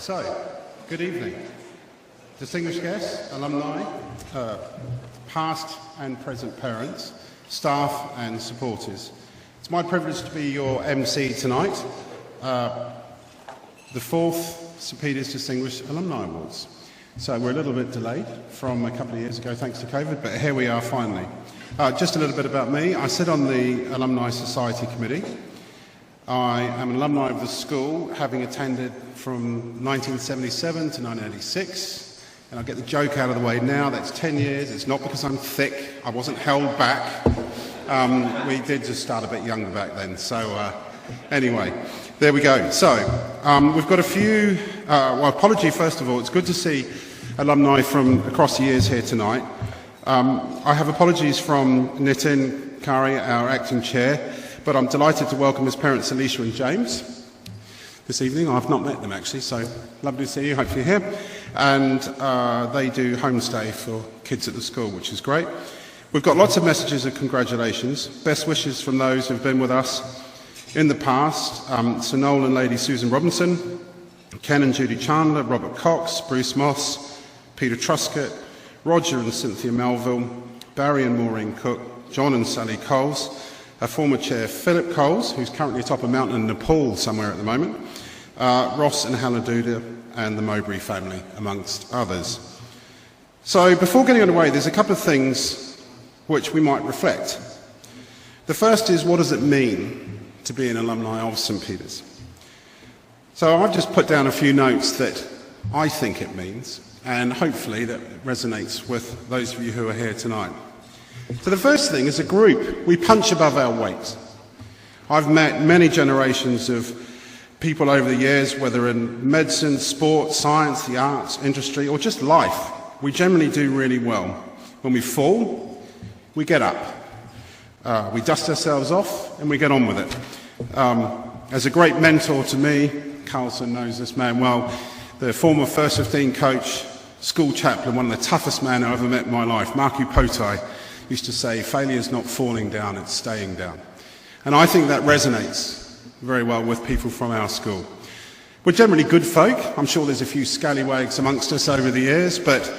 So, good evening. Distinguished guests, alumni, past and present parents, staff and supporters. It's my privilege to be your MC tonight, the fourth St Peter's Distinguished Alumni Awards. So we're a little bit delayed from a couple of years ago thanks to COVID, but here we are finally. Just a little bit about me. I sit on the Alumni Society Committee. I am an alumni of the school, having attended from 1977 to 1986. And I'll get the joke out of the way now, that's 10 years. It's not because I'm thick, I wasn't held back. We did just start a bit younger back then. So anyway, there we go. So we've got a few, apology first of all, it's good to see alumni from across the years here tonight. I have apologies from Nitin Kari, our acting chair, but I'm delighted to welcome his parents Alicia and James this evening. I've not met them actually, so lovely to see you, hopefully you're here. And they do homestay for kids at the school, which is great. We've got lots of messages of congratulations, best wishes from those who've been with us in the past. Sunil and Lady Susan Robinson, Ken and Judy Chandler, Robert Cox, Bruce Moss, Peter Truscott, Roger and Cynthia Melville, Barry and Maureen Cook, John and Sally Coles, our former chair Philip Coles, who's currently atop a mountain in Nepal somewhere at the moment, Ross and Hannah Duda, and the Mowbray family, amongst others. So before getting underway, there's a couple of things which we might reflect. The first is, what does it mean to be an alumni of St Peter's? So I've just put down a few notes that I think it means, and hopefully that resonates with those of you who are here tonight. So the first thing, as a group, we punch above our weight. I've met many generations of people over the years, whether in medicine, sport, science, the arts, industry, or just life. We generally do really well. When we fall, we get up. We dust ourselves off and we get on with it. As a great mentor to me, Carlson knows this man well, the former First 15 coach, school chaplain, one of the toughest men I ever met in my life, Marku Potai, used to say, failure is not falling down, it's staying down. And I think that resonates very well with people from our school. We're generally good folk. I'm sure there's a few scallywags amongst us over the years, but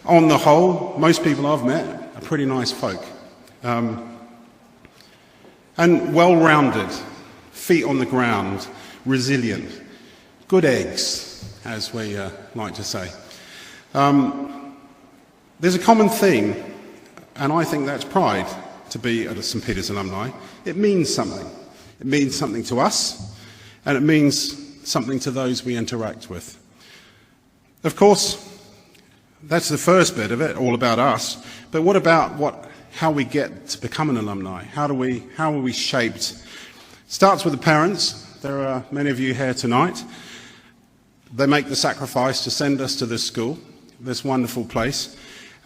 on the whole, most people I've met are pretty nice folk. And well-rounded, feet on the ground, resilient, good eggs, as we like to say. There's a common theme, and I think that's pride to be at a St Peter's alumni. It means something. It means something to us, and it means something to those we interact with. Of course, that's the first bit of it, all about us. But what about how we get to become an alumni? How are we shaped? Starts with the parents. There are many of you here tonight. They make the sacrifice to send us to this school, this wonderful place.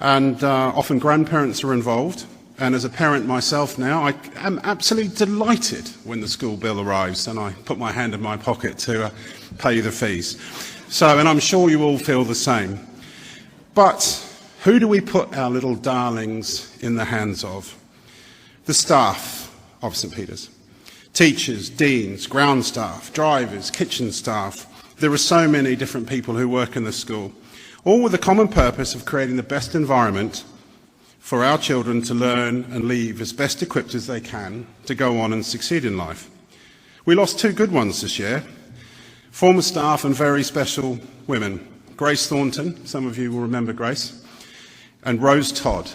And often grandparents are involved. And as a parent myself now, I am absolutely delighted when the school bill arrives and I put my hand in my pocket to pay the fees. So, and I'm sure you all feel the same. But who do we put our little darlings in the hands of? The staff of St Peter's. Teachers, deans, ground staff, drivers, kitchen staff. There are so many different people who work in the school, all with the common purpose of creating the best environment for our children to learn and leave as best equipped as they can to go on and succeed in life. We lost two good ones this year, former staff and very special women. Grace Thornton, some of you will remember Grace, and Rose Todd,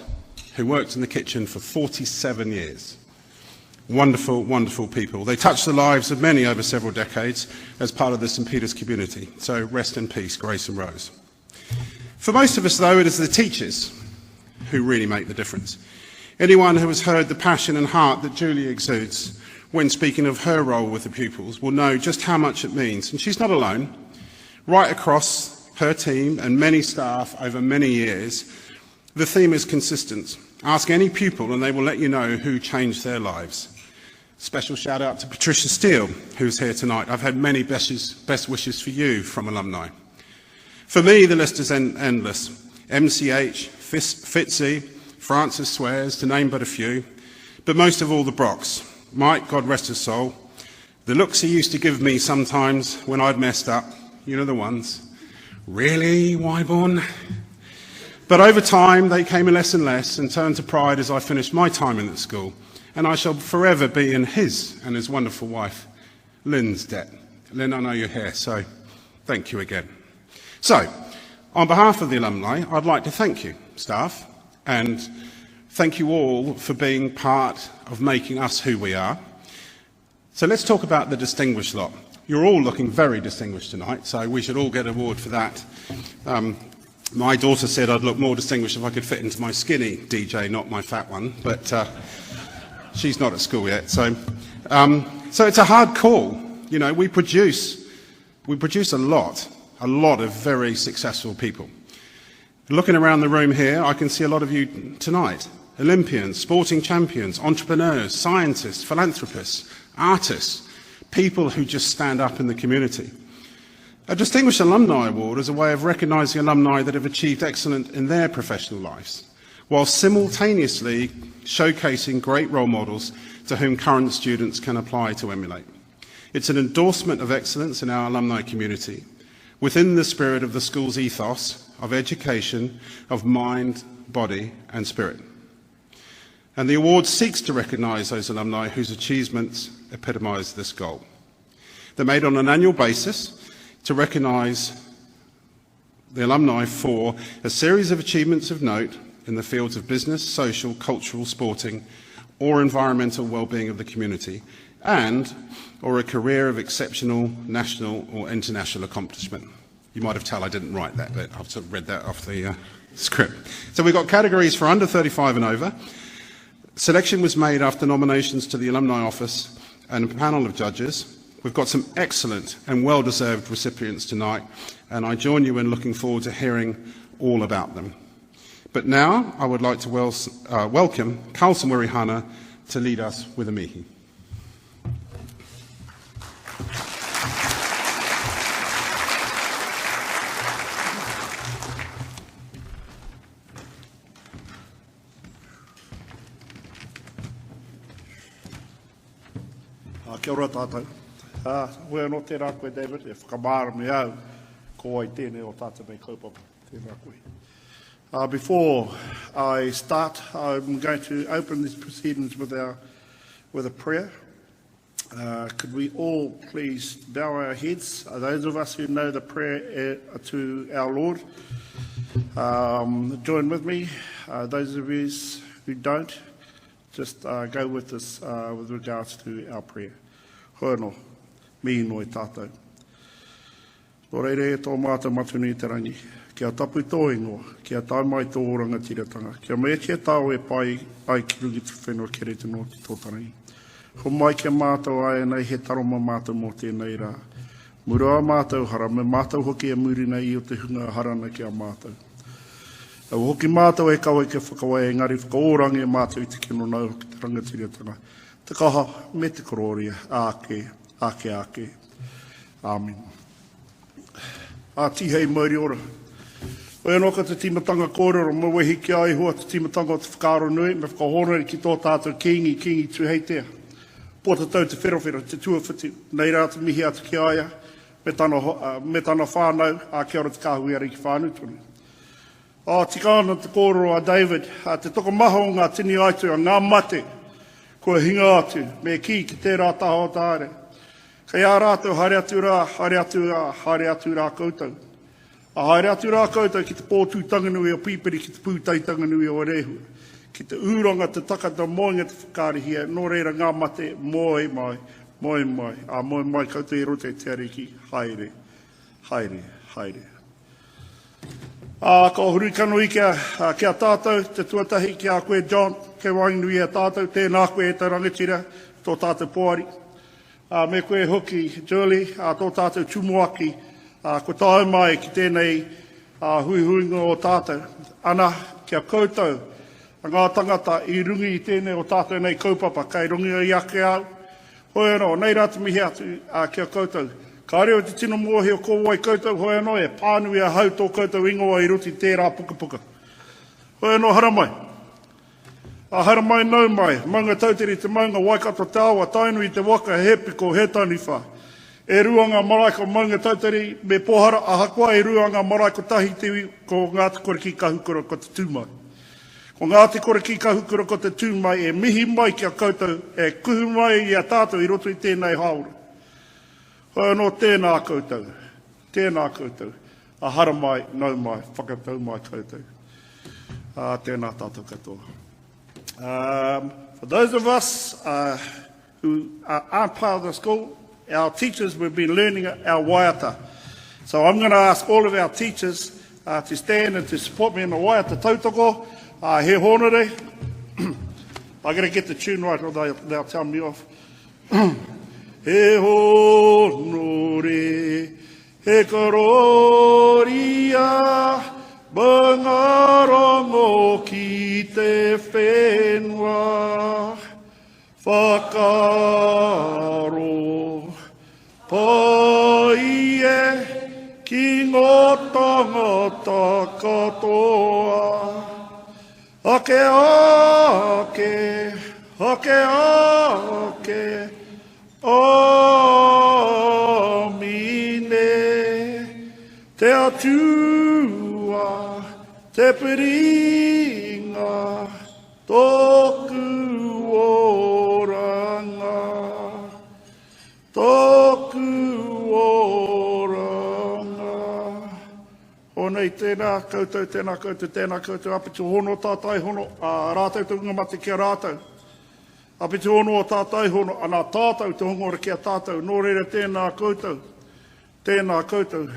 who worked in the kitchen for 47 years. Wonderful, wonderful people. They touched the lives of many over several decades as part of the St Peter's community. So rest in peace, Grace and Rose. For most of us, though, it is the teachers who really make the difference. Anyone who has heard the passion and heart that Julie exudes when speaking of her role with the pupils will know just how much it means. And she's not alone. Right across her team and many staff over many years, the theme is consistent. Ask any pupil and they will let you know who changed their lives. Special shout out to Patricia Steele, who's here tonight. I've had many best wishes for you from alumni. For me, the list is endless. MCH, Fitzy, Francis Swears, to name but a few. But most of all, the Brocks. Mike, God rest his soul. The looks he used to give me sometimes when I'd messed up, you know the ones. Really, Wyborn? But over time, they came less and less and turned to pride as I finished my time in the school, and I shall forever be in his and his wonderful wife, Lynn's debt. Lynn, I know you're here, so thank you again. So, on behalf of the alumni, I'd like to thank you, staff, and thank you all for being part of making us who we are. So let's talk about the distinguished lot. You're all looking very distinguished tonight, so we should all get an award for that. My daughter said I'd look more distinguished if I could fit into my skinny DJ, not my fat one, but she's not at school yet. So it's a hard call. You know, we produce a lot of very successful people. Looking around the room here, I can see a lot of you tonight. Olympians, sporting champions, entrepreneurs, scientists, philanthropists, artists, people who just stand up in the community. A Distinguished Alumni Award is a way of recognising alumni that have achieved excellence in their professional lives, while simultaneously showcasing great role models to whom current students can apply to emulate. It's an endorsement of excellence in our alumni community, within the spirit of the school's ethos of education, of mind, body and spirit. And the award seeks to recognise those alumni whose achievements epitomise this goal. They're made on an annual basis to recognise the alumni for a series of achievements of note in the fields of business, social, cultural, sporting, or environmental well-being of the community, or a career of exceptional national or international accomplishment. You might have told I didn't write that, but I've sort of read that off the script. So we've got categories for under 35 and over. Selection was made after nominations to the Alumni Office and a panel of judges. We've got some excellent and well-deserved recipients tonight, and I join you in looking forward to hearing all about them. But now I would like to welcome Carlson Wirihana to lead us with a mihi. Kia ora tātou. Hoi anō tērā koe, David, e whakamāra me au, ko ai tēnei o tātou nei kaupapa. Tērā koe. Before I start, I'm going to open these proceedings with a prayer. Could we all please bow our heads? Those of us who know the prayer to our Lord, join with me. Those of us who don't, just go with us with regards to our prayer. Hoi anō, mihi noi tātou. Nō reire e tō mātou matuni te rangi. Kia tapu tō ingoa, kia tai mai tō oranga tiratanga. Kia mea kia tāo e pai ai ki rungi tu whenua kere te nō ki tō tarangi. Ho mai kia mātou ai nei he taroma mātou mō tēnei rā. Murua mātou hara, me mātou hoki e muri nei i o te hunga harana ki a mātou. Au hoki mātou e kaua ke whakawai engari whakaorangi e mātou i te kino nau ki te rangatiratanga. Te kaha me te kororia, ake. Amen. Tihei mauri ora. Oe anō ka te timatanga kōrero, ma wehi ki ai hoa te timatanga o te whakaaro nui, me whakahorari ki tō tātou kingi tu heitea. Pōta tau te wherowhero, te tuawhiti, nei rā te mihi atu ki aia, me tana whānau, kia ora te kāhui ara ki whānau tonu. Tika ana te kōrero a David, te toko maha o ngā tini aitu a ngā mate, kua hinga atu, me ki tērā taha o tāre. Kei ā rātou haere atu rā koutou. A haere atu rā koutou ki te pōtū tanganui o pīperi, ki te pūtai tanganui o rehua. Ki te ūranga, te takata moinga te whakārihia, nō reira ngā mate, moi mai. Moi mai koutou i rote te ariki, haere. Ko huri kanu i kia tātou, te tuatahi kia koe John, ke wainui a tātou, tēnā koe e te rangatira, tō tātou poari. Me koe hoki Julie, tō tātou tumuaki, ko tāu mai ki tēnei huihuinga o tātou. Ana, kia koutou, ngā tangata i rungi i tēnei o tātou nei kaupapa, kai rungi o iake au. Hoi anō, nei rātu mihi atu kia koutou. Ka reo te tino mōhi o kōwai koutou, hoi anō, e pānui a hau tō koutou ingoa i ruti tērā puka. Hoi anō, hara mai. Hara mai nau mai, maunga tauteri te maunga waikato te awa, tainu i te waka he piko he taniwha. E ruanga marae ko maunga tautari me pohara ahakoa e ruanga marae ko tahi tiwi ko ngā te kore ki kahukura ko te tūmai. Ko ngā te kore ki kahukura ko te tūmai e mihi mai ki a koutou e kuhu mai i a tātou i roto i tēnei haora. Hoi anō tēnā koutou, tēnā koutou, a hara mai, nau mai, whakatau mai koutou. Tēnā tātou katoa. For those of us who aren't part of the school, our teachers, we've been learning our waiata. So I'm going to ask all of our teachers to stand and to support me in the waiata tautoko. He honore. I got to get the tune right or they'll tell me off. He honore, he karoria, bangarongo ki te whenua, whakaro, pai e ki ngō tangata katoa. Ake ake, ake ake, o mine, te atua, te piringa, toku oranga, toku oranga. Honei, tēnā koutou, tēnā koutou, tēnā koutou, apitu hono tātai hono, rātou te ungamate kia rātou. Apitu hono o tātai hono, anā tātou te hongora kia tātou, nō reira tēnā koutou, tēnā tātou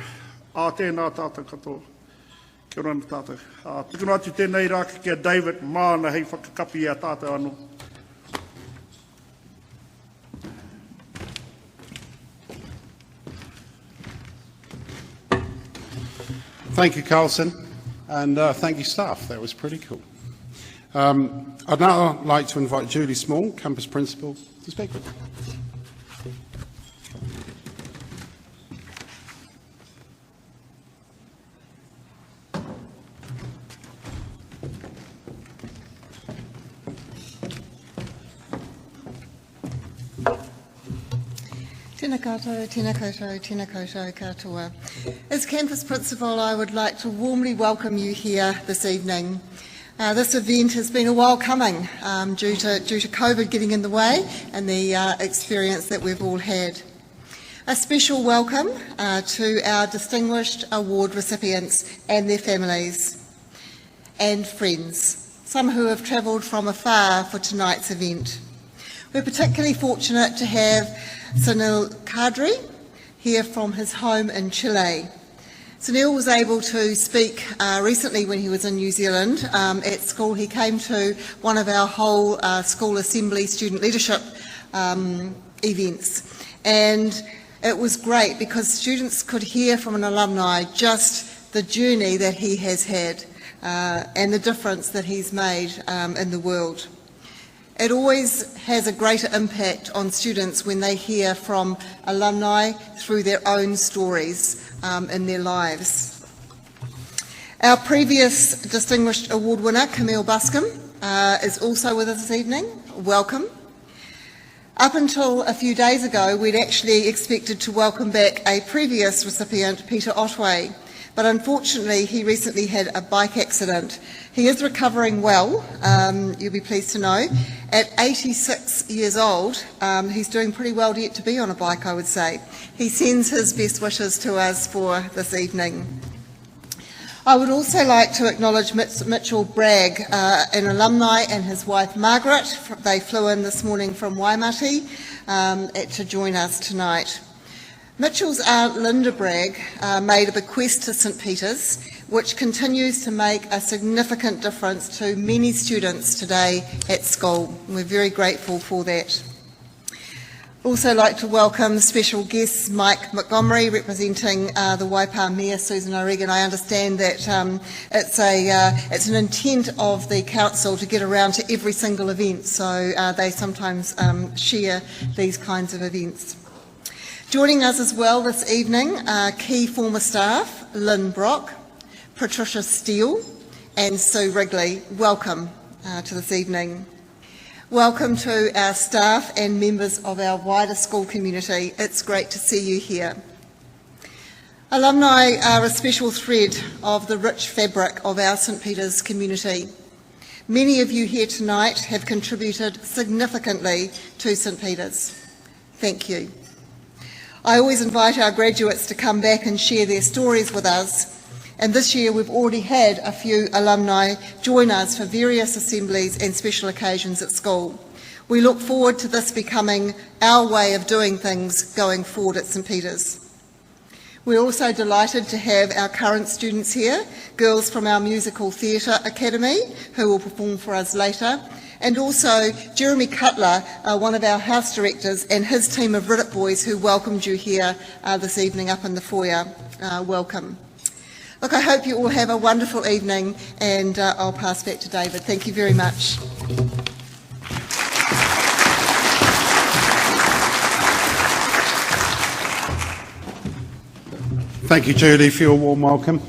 katoa. Kia ora tātou. Tukuna atu tēnei rāka kia David, māna hei whakakapi a tātou anō. Thank you, Carlson, and thank you, staff. That was pretty cool. I'd now like to invite Julie Small, Campus Principal, to speak. Tēnā koutou, tēnā koutou, tēnā koutou katoa. As Campus Principal, I would like to warmly welcome you here this evening. This event has been a while coming due to COVID getting in the way and the experience that we've all had. A special welcome to our distinguished award recipients and their families and friends, some who have travelled from afar for tonight's event. We're particularly fortunate to have Sunil Kadri here from his home in Chile. Sunil was able to speak recently when he was in New Zealand at school. He came to one of our whole school assembly student leadership events, and it was great because students could hear from an alumni just the journey that he has had and the difference that he's made in the world. It always has a greater impact on students when they hear from alumni through their own stories in their lives. Our previous Distinguished Award winner, Camille Buscombe, is also with us this evening. Welcome. Up until a few days ago, we'd actually expected to welcome back a previous recipient, Peter Otway, but unfortunately he recently had a bike accident. He is recovering well, you'll be pleased to know. At 86 years old, he's doing pretty well yet to be on a bike, I would say. He sends his best wishes to us for this evening. I would also like to acknowledge Mitchell Bragg, an alumni, and his wife Margaret. They flew in this morning from Waimati to join us tonight. Mitchell's aunt Linda Bragg made a bequest to St Peter's, which continues to make a significant difference to many students today at school. We're very grateful for that. Also like to welcome special guests Mike Montgomery representing the Waipa Mayor Susan O'Regan. I understand that it's an intent of the council to get around to every single event, so they sometimes share these kinds of events. Joining us as well this evening are key former staff, Lynn Brock, Patricia Steele and Sue Wrigley. Welcome to this evening. Welcome to our staff and members of our wider school community. It's great to see you here. Alumni are a special thread of the rich fabric of our St Peter's community. Many of you here tonight have contributed significantly to St Peter's. Thank you. I always invite our graduates to come back and share their stories with us, and this year we've already had a few alumni join us for various assemblies and special occasions at school. We look forward to this becoming our way of doing things going forward at St Peter's. We're also delighted to have our current students here, girls from our Musical Theatre Academy, who will perform for us later, and also Jeremy Cutler, one of our house directors, and his team of Riddick boys who welcomed you here this evening up in the foyer. Welcome. Look, I hope you all have a wonderful evening, and I'll pass back to David. Thank you very much. Thank you, Julie, for your warm welcome.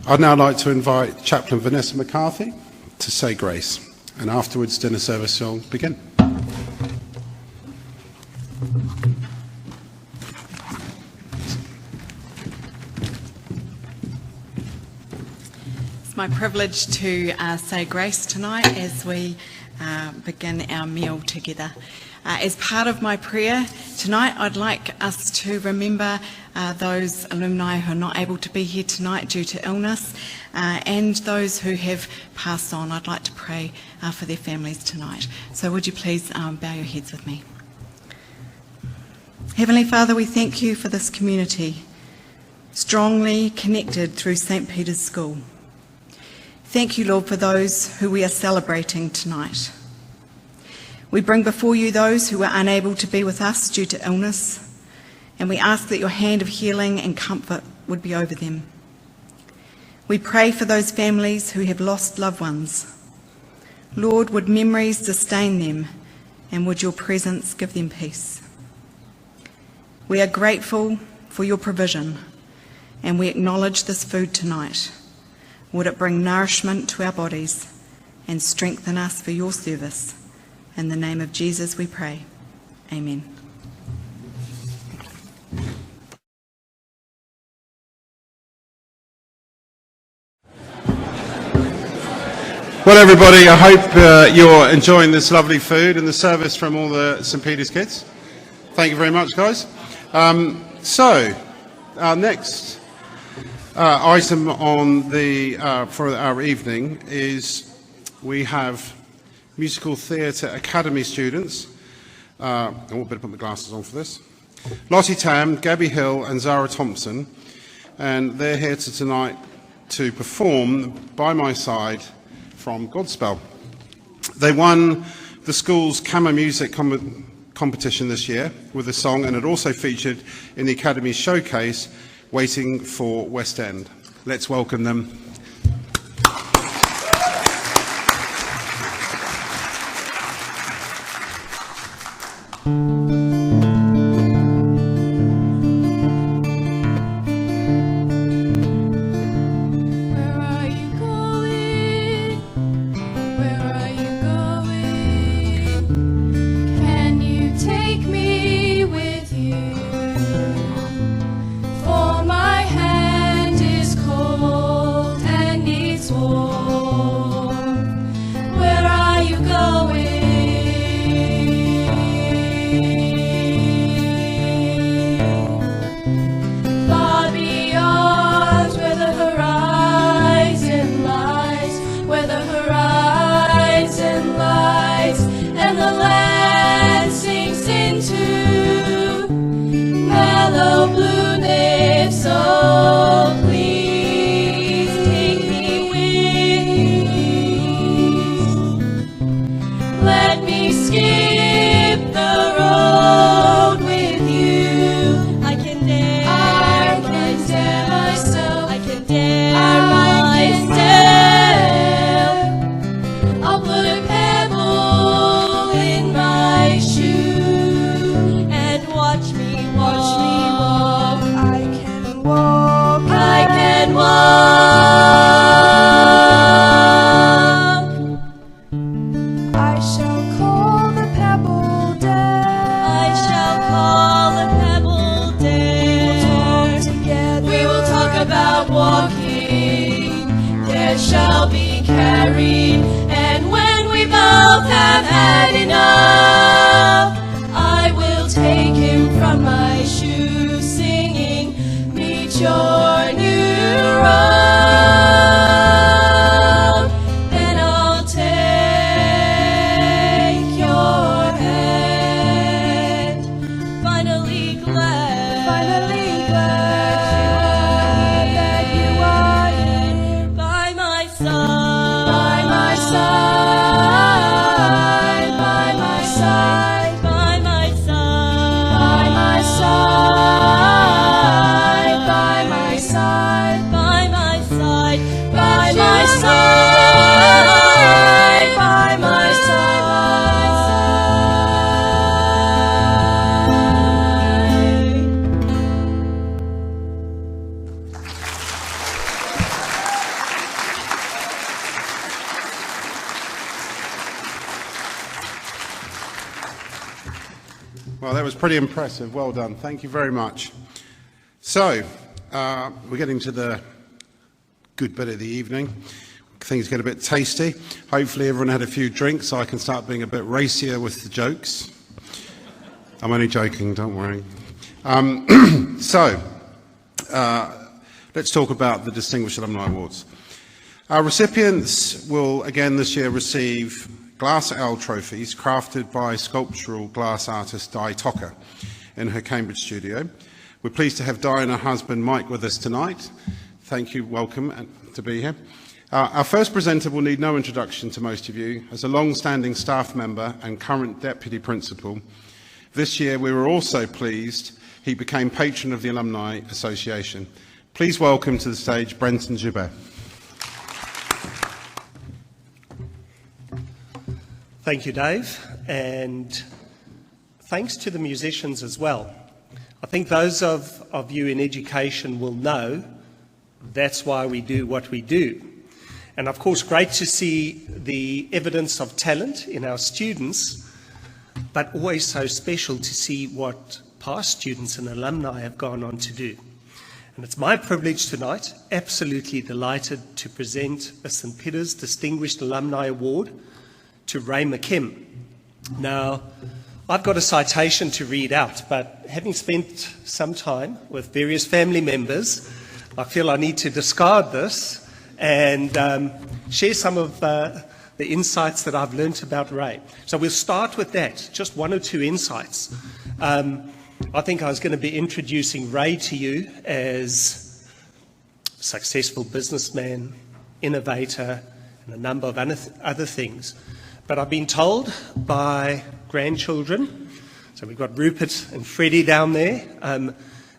I'd now like to invite Chaplain Vanessa McCarthy to say grace, and afterwards dinner service will begin. It's my privilege to say grace tonight as we begin our meal together. As part of my prayer tonight, I'd like us to remember those alumni who are not able to be here tonight due to illness and those who have passed on. I'd like to pray for their families tonight. So would you please bow your heads with me. Heavenly Father, we thank you for this community, strongly connected through St Peter's School. Thank you, Lord, for those who we are celebrating tonight. We bring before you those who are unable to be with us due to illness, and we ask that your hand of healing and comfort would be over them. We pray for those families who have lost loved ones. Lord, would memories sustain them, and would your presence give them peace. We are grateful for your provision, and we acknowledge this food tonight. Would it bring nourishment to our bodies and strengthen us for your service? In the name of Jesus we pray. Amen. Well, everybody, I hope you're enjoying this lovely food and the service from all the St Peter's kids. Thank you very much, guys. So, our next item on the for our evening is we have Musical Theatre Academy students. I better put my glasses on for this. Lottie Tam, Gabby Hill and Zara Thompson, and they're here tonight to perform by my side from Godspell. They won the school's Camera Music competition this year with a song, and it also featured in the Academy's showcase, Waiting for West End. Let's welcome them. Blue, so please take me with shall be carried. And when we both have had enough, I will take him from my shoe, singing, meet your new road. Then I'll take your hand. Finally glad that you are here by my side, by my side, by my side, by my side, by my side, by my side, by my side, by my side. Well, that was pretty impressive. Well done. Thank you very much. So, we're getting to the good bit of the evening. Things get a bit tasty. Hopefully everyone had a few drinks so I can start being a bit racier with the jokes. I'm only joking, don't worry. Let's talk about the Distinguished Alumni Awards. Our recipients will again this year receive glass owl trophies crafted by sculptural glass artist Di Tocker in her Cambridge studio. We're pleased to have Di and her husband Mike with us tonight. Thank you, welcome to be here. Our first presenter will need no introduction to most of you. As a long-standing staff member and current deputy principal, this year we were also pleased he became patron of the Alumni Association. Please welcome to the stage Brenton Joubert. Thank you, Dave, and thanks to the musicians as well. I think those of you in education will know that's why we do what we do. And of course, great to see the evidence of talent in our students, but always so special to see what past students and alumni have gone on to do. And it's my privilege tonight, absolutely delighted, to present a St. Peter's Distinguished Alumni Award to Ray McKimm. Now, I've got a citation to read out, but having spent some time with various family members, I feel I need to discard this and share some of the insights that I've learnt about Ray. So we'll start with that, just one or two insights. I think I was going to be introducing Ray to you as a successful businessman, innovator, and a number of other things. But I've been told by grandchildren, so we've got Rupert and Freddie down there,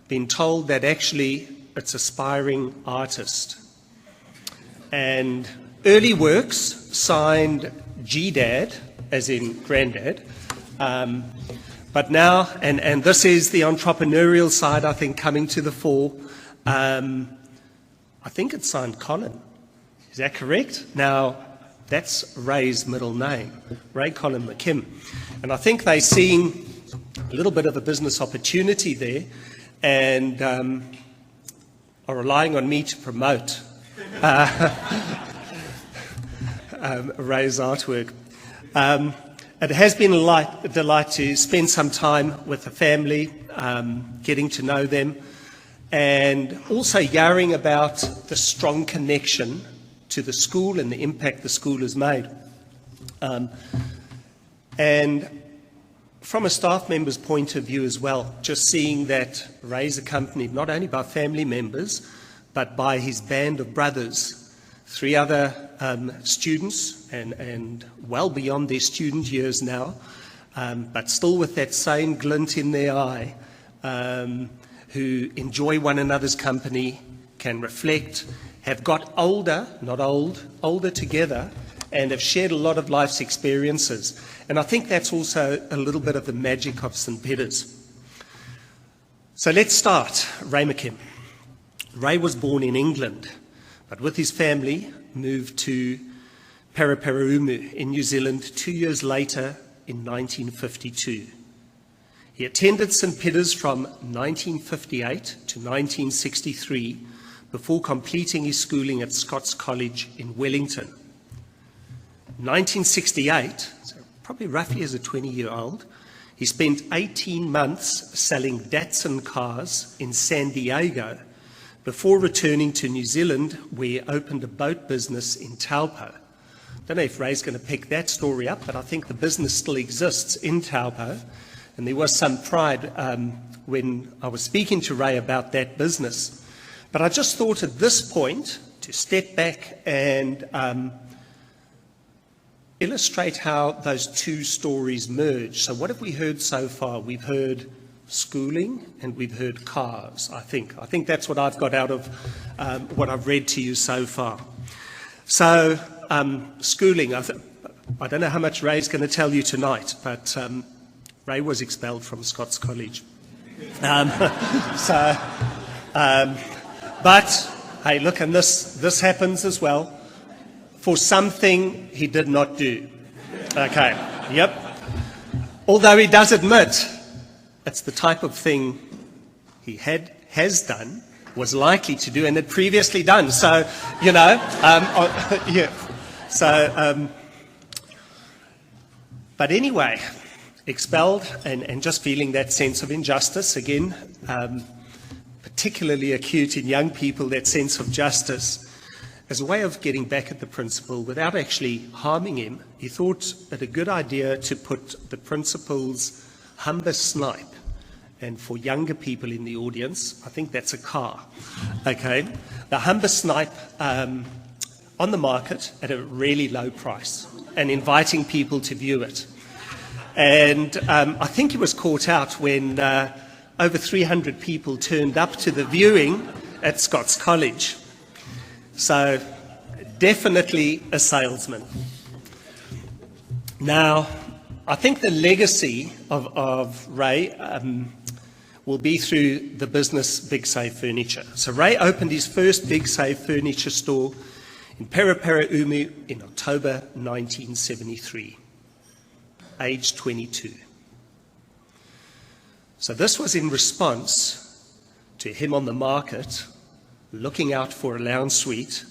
been told that actually it's aspiring artist. And early works signed GDad, as in granddad, but now, and this is the entrepreneurial side, I think, coming to the fore, I think it's signed Colin. Is that correct? Now, that's Ray's middle name, Ray Colin McKimm. And I think they're seeing a little bit of a business opportunity there and are relying on me to promote Ray's artwork. It has been a delight to spend some time with the family, getting to know them, and also yarring about the strong connection to the school and the impact the school has made. And from a staff member's point of view as well, just seeing that Ray's accompanied not only by family members, but by his band of brothers, 3 other students, and well beyond their student years now, but still with that same glint in their eye, who enjoy one another's company, can reflect, have got older, not old, older together, and have shared a lot of life's experiences. And I think that's also a little bit of the magic of St. Peter's. So let's start. Ray McKimm. Ray was born in England, but with his family moved to Karapiro in New Zealand 2 years later in 1952. He attended St. Peter's from 1958 to 1963, before completing his schooling at Scots College in Wellington. In 1968, so probably roughly as a 20-year-old, he spent 18 months selling Datsun cars in San Diego before returning to New Zealand, where he opened a boat business in Taupo. Don't know if Ray's going to pick that story up, but I think the business still exists in Taupo, and there was some pride when I was speaking to Ray about that business. But I just thought at this point to step back and illustrate how those two stories merge. So what have we heard so far? We've heard schooling and we've heard cars, I think. I think that's what I've got out of what I've read to you so far. So schooling, I don't know how much Ray's going to tell you tonight, but Ray was expelled from Scots College. But hey, look, and this happens as well. For something he did not do. Okay, yep. Although he does admit it's the type of thing he has done, was likely to do, and had previously done. So, you know, yeah. So, but anyway, expelled and just feeling that sense of injustice again, particularly acute in young people, that sense of justice. As a way of getting back at the principal without actually harming him, he thought it a good idea to put the principal's Humber Snipe, and for younger people in the audience, I think that's a car, okay, the Humber Snipe on the market at a really low price and inviting people to view it. And I think he was caught out when over 300 people turned up to the viewing at Scots College. So, definitely a salesman. Now, I think the legacy of Ray will be through the business Big Save Furniture. So Ray opened his first Big Save Furniture store in Karapiro in October 1973, aged 22. So this was in response to him on the market, looking out for a lounge suite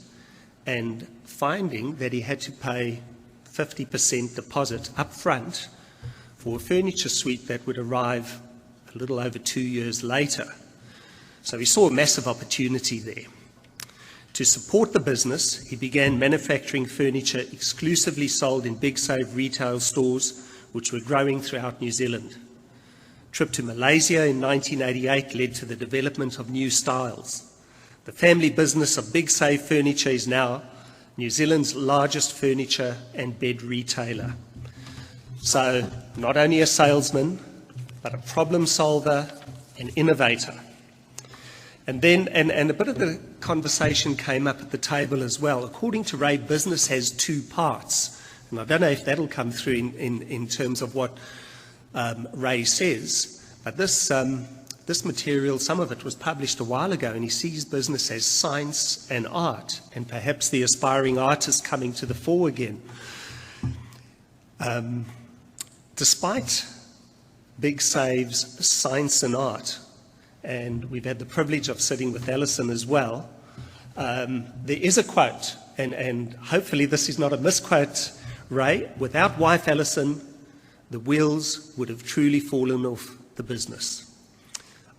and finding that he had to pay 50% deposit up front for a furniture suite that would arrive a little over 2 years later. So he saw a massive opportunity there. To support the business, he began manufacturing furniture exclusively sold in Big Save retail stores, which were growing throughout New Zealand. A trip to Malaysia in 1988 led to the development of new styles. The family business of Big Save Furniture is now New Zealand's largest furniture and bed retailer. So, not only a salesman, but a problem solver and innovator. And then, and a bit of the conversation came up at the table as well. According to Ray, business has two parts. And I don't know if that'll come through in terms of what Ray says, but this material, some of it was published a while ago, and he sees business as science and art, and perhaps the aspiring artist coming to the fore again. Despite Big Save's science and art, and we've had the privilege of sitting with Alison as well, there is a quote, and hopefully this is not a misquote, Ray: without wife Alison, the wheels would have truly fallen off the business.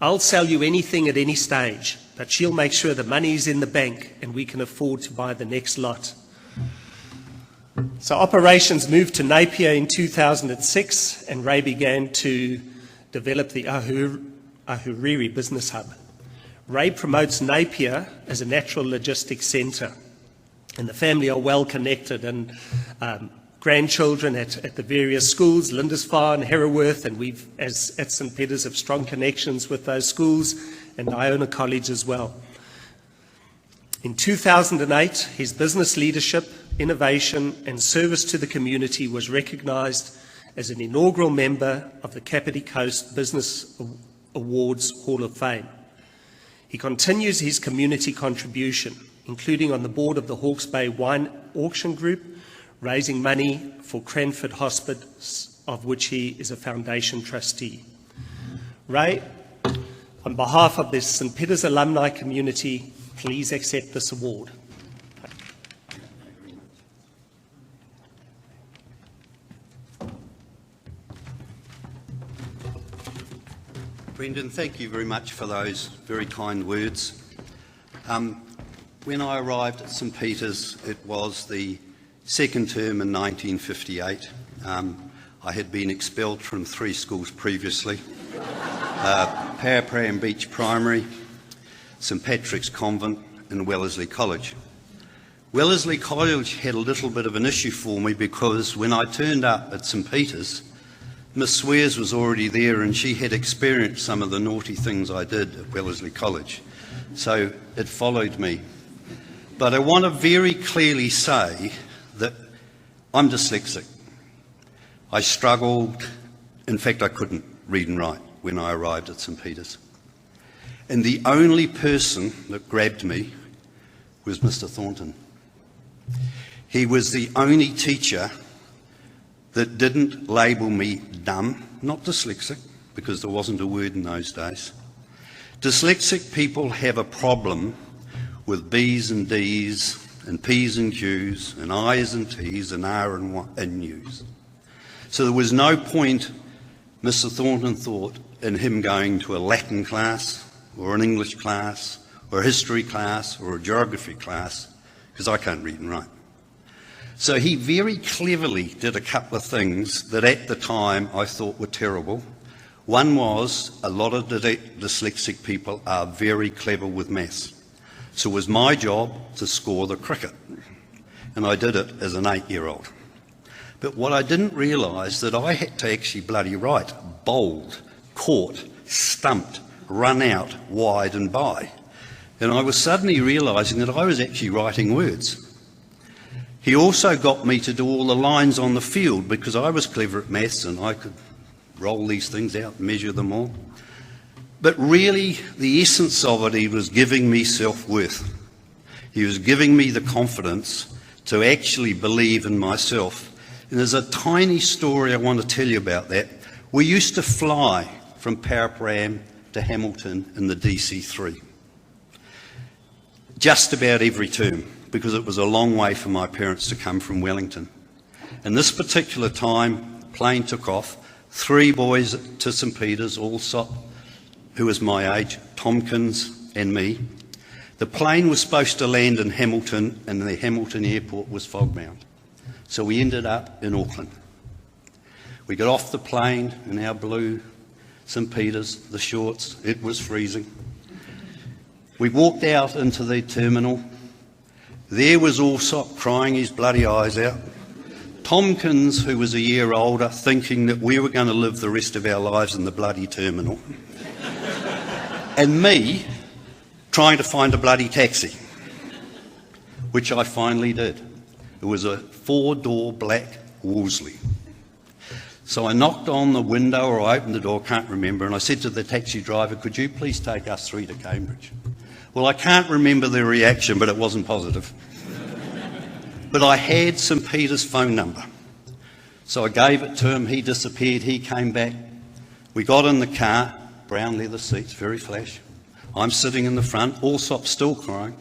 I'll sell you anything at any stage, but she'll make sure the money's in the bank and we can afford to buy the next lot. So operations moved to Napier in 2006, and Ray began to develop the Ahuriri Business Hub. Ray promotes Napier as a natural logistics centre, and the family are well connected, and grandchildren at the various schools, Lindisfarne, Herraworth, and we've, as at St Peter's, have strong connections with those schools, and Iona College as well. In 2008, his business leadership, innovation and service to the community was recognised as an inaugural member of the Kapiti Coast Business Awards Hall of Fame. He continues his community contribution, including on the board of the Hawke's Bay Wine Auction Group, raising money for Cranford Hospice, of which he is a foundation trustee. Ray, on behalf of the St Peter's alumni community, please accept this award. Brendan, thank you very much for those very kind words. When I arrived at St Peter's, it was the second term in 1958. I had been expelled from 3 schools previously. Karapiro and Beach Primary, St Patrick's Convent and Wellesley College. Wellesley College had a little bit of an issue for me because when I turned up at St Peter's, Miss Swears was already there and she had experienced some of the naughty things I did at Wellesley College. So it followed me. But I want to very clearly say that I'm dyslexic. I struggled, in fact I couldn't read and write when I arrived at St Peter's. And the only person that grabbed me was Mr Thornton. He was the only teacher that didn't label me dumb, not dyslexic, because there wasn't a word in those days. Dyslexic people have a problem with B's and D's and P's and Q's and I's and T's and R and U's. So there was no point, Mr Thornton thought, in him going to a Latin class or an English class or a history class or a geography class, because I can't read and write. So he very cleverly did a couple of things that at the time I thought were terrible. One was a lot of dyslexic people are very clever with maths. So it was my job to score the cricket. And I did it as an 8-year-old. But what I didn't realise that I had to actually bloody write bowled, caught, stumped, run out, wide and by. And I was suddenly realising that I was actually writing words. He also got me to do all the lines on the field because I was clever at maths and I could roll these things out and measure them all. But really, the essence of it, he was giving me self-worth. He was giving me the confidence to actually believe in myself. And there's a tiny story I want to tell you about that. We used to fly from Karapiro to Hamilton in the DC-3 just about every term, because it was a long way for my parents to come from Wellington. And this particular time, the plane took off, 3 boys to St Peter's, Allsop, who was my age, Tompkins and me. The plane was supposed to land in Hamilton and the Hamilton airport was fog-bound. So we ended up in Auckland. We got off the plane in our blue St Peter's, the shorts, it was freezing. We walked out into the terminal. There was Allsop crying his bloody eyes out. Tompkins, who was a year older, thinking that we were going to live the rest of our lives in the bloody terminal. And me trying to find a bloody taxi, which I finally did. It was a 4-door black Wolseley. So I knocked on the window, or I opened the door, can't remember, and I said to the taxi driver, could you please take us 3 to Cambridge? Well, I can't remember the reaction, but it wasn't positive. But I had St Peter's phone number. So I gave it to him, he disappeared, he came back. We got in the car, brown leather seats, very flash. I'm sitting in the front, Allsop's still crying.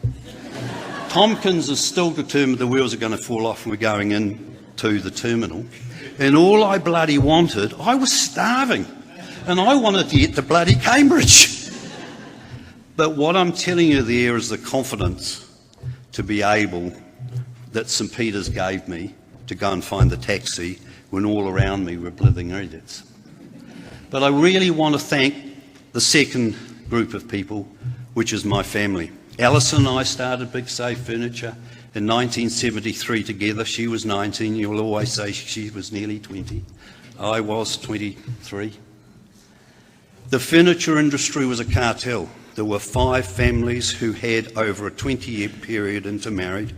Tompkins is still determined the wheels are going to fall off and we're going into the terminal. And all I bloody wanted, I was starving, and I wanted to get to bloody Cambridge. But what I'm telling you there is the confidence to be able that St Peter's gave me to go and find the taxi when all around me were blithering idiots. But I really want to thank the second group of people, which is my family. Alison and I started Big Safe Furniture in 1973 together. She was 19. You'll always say she was nearly 20. I was 23. The furniture industry was a cartel. There were 5 families who had over a 20-year period intermarried.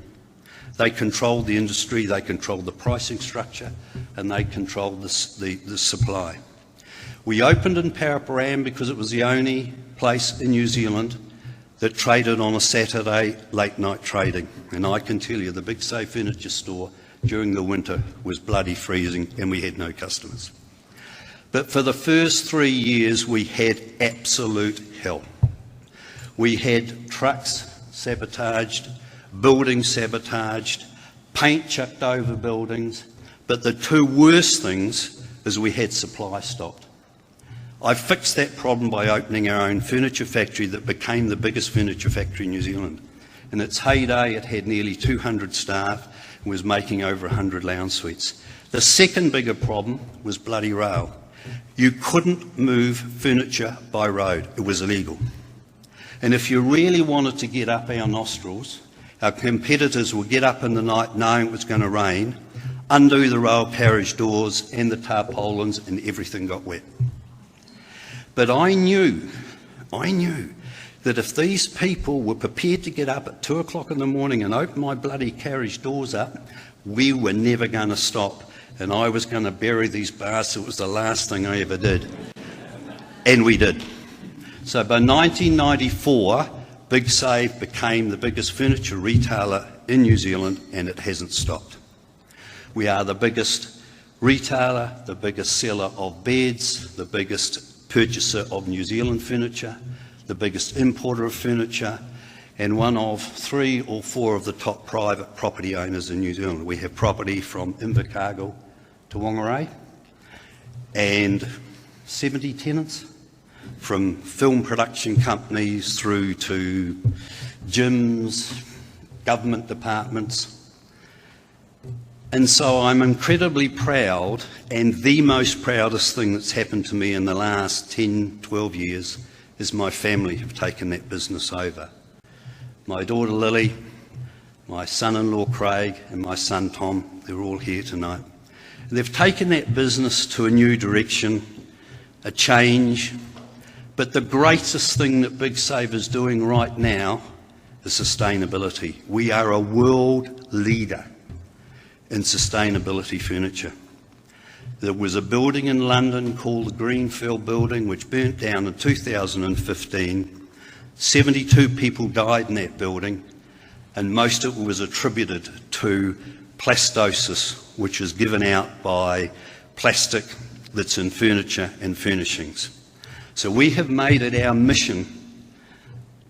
They controlled the industry, they controlled the pricing structure, and they controlled the supply. We opened in Karapiro because it was the only place in New Zealand that traded on a Saturday late night trading. And I can tell you the Big Safe Furniture store during the winter was bloody freezing and we had no customers. But for the first 3 years we had absolute hell. We had trucks sabotaged, buildings sabotaged, paint chucked over buildings, but the two worst things is we had supply stopped. I fixed that problem by opening our own furniture factory that became the biggest furniture factory in New Zealand. In its heyday, it had nearly 200 staff and was making over 100 lounge suites. The second bigger problem was bloody rail. You couldn't move furniture by road. It was illegal. And if you really wanted to get up our nostrils, our competitors would get up in the night knowing it was going to rain, undo the rail carriage doors and the tarpaulins, and everything got wet. But I knew that if these people were prepared to get up at 2 o'clock in the morning and open my bloody carriage doors up, we were never going to stop. And I was going to bury these bastards. It was the last thing I ever did. And we did. So by 1994, Big Save became the biggest furniture retailer in New Zealand, and it hasn't stopped. We are the biggest retailer, the biggest seller of beds, the biggest purchaser of New Zealand furniture, the biggest importer of furniture, and one of 3 or 4 of the top private property owners in New Zealand. We have property from Invercargill to Whangarei, and 70 tenants, from film production companies through to gyms, government departments. And so I'm incredibly proud, and the most proudest thing that's happened to me in the last 10, 12 years is my family have taken that business over. My daughter Lily, my son-in-law Craig, and my son Tom, they're all here tonight. And they've taken that business to a new direction, a change. But the greatest thing that Big Save is doing right now is sustainability. We are a world leader in sustainability furniture. There was a building in London called the Greenfield Building, which burnt down in 2015. 72 people died in that building, and most of it was attributed to plastosis, which is given out by plastic that's in furniture and furnishings. So we have made it our mission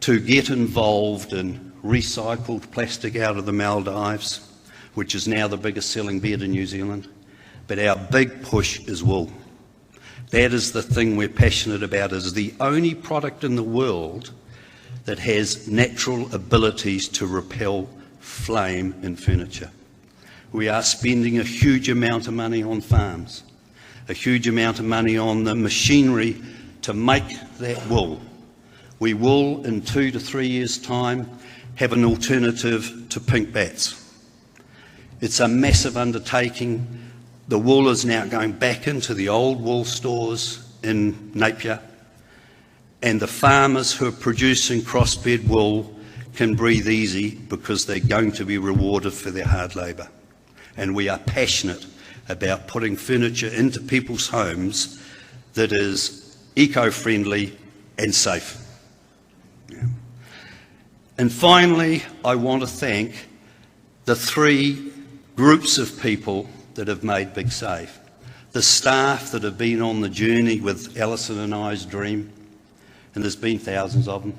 to get involved in recycled plastic out of the Maldives, which is now the biggest selling bed in New Zealand. But our big push is wool. That is the thing we're passionate about. It's the only product in the world that has natural abilities to repel flame in furniture. We are spending a huge amount of money on farms, a huge amount of money on the machinery to make that wool. We will, in 2 to 3 years' time, have an alternative to pink bats. It's a massive undertaking. The wool is now going back into the old wool stores in Napier, and the farmers who are producing crossbred wool can breathe easy because they're going to be rewarded for their hard labour. And we are passionate about putting furniture into people's homes that is eco-friendly and safe. Yeah. And finally, I want to thank the 3 groups of people that have made Big Save. The staff that have been on the journey with Alison and I's dream, and there's been thousands of them,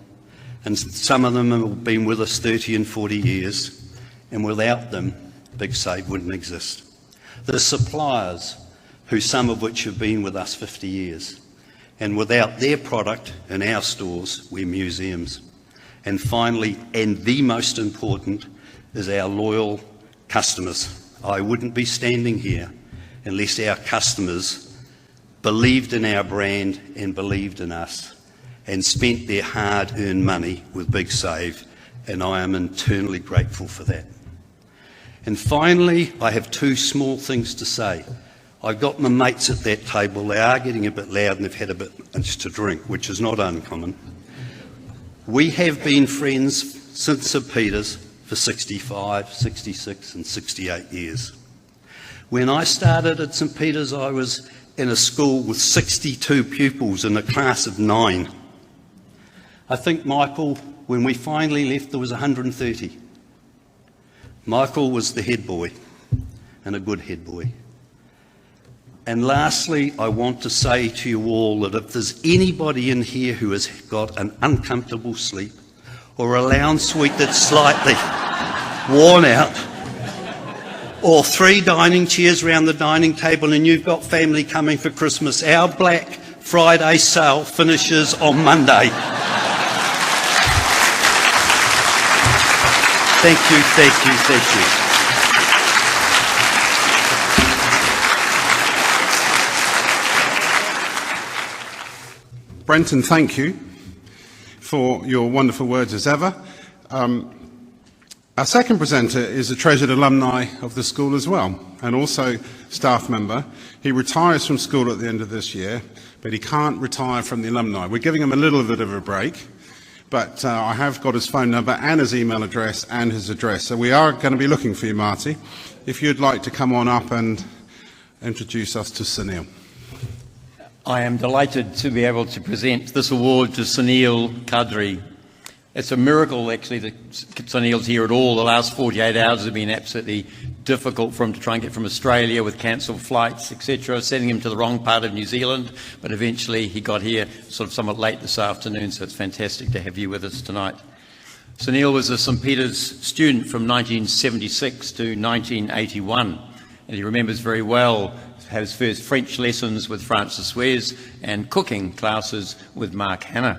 and some of them have been with us 30 and 40 years, and without them, Big Save wouldn't exist. The suppliers, who some of which have been with us 50 years, and without their product in our stores, we're museums. And finally, and the most important, is our loyal customers. I wouldn't be standing here unless our customers believed in our brand and believed in us and spent their hard-earned money with Big Save, and I am eternally grateful for that. And finally, I have 2 small things to say. I've got my mates at that table. They are getting a bit loud and they've had a bit to drink, which is not uncommon. We have been friends since St Peter's for 65, 66 and 68 years. When I started at St Peter's, I was in a school with 62 pupils in a class of 9. I think, Michael, when we finally left, there was 130. Michael was the head boy, and a good head boy. And lastly, I want to say to you all that if there's anybody in here who has got an uncomfortable sleep or a lounge suite that's slightly worn out, or 3 dining chairs around the dining table and you've got family coming for Christmas, our Black Friday sale finishes on Monday. Thank you, thank you, thank you. Brenton, thank you for your wonderful words as ever. Our second presenter is a treasured alumni of the school as well, and also staff member. He retires from school at the end of this year, but he can't retire from the alumni. We're giving him a little bit of a break, but I have got his phone number and his email address and his address. So we are going to be looking for you, Marty, if you'd like to come on up and introduce us to Sunil. I am delighted to be able to present this award to Sunil Kadri. It's a miracle, actually, that Sunil's here at all. The last 48 hours have been absolutely difficult for him to try and get from Australia with cancelled flights, etc., sending him to the wrong part of New Zealand, but eventually he got here sort of somewhat late this afternoon, so it's fantastic to have you with us tonight. Sunil was a St Peter's student from 1976 to 1981, and he remembers very well his first French lessons with Francis Suez and cooking classes with Mark Hanna.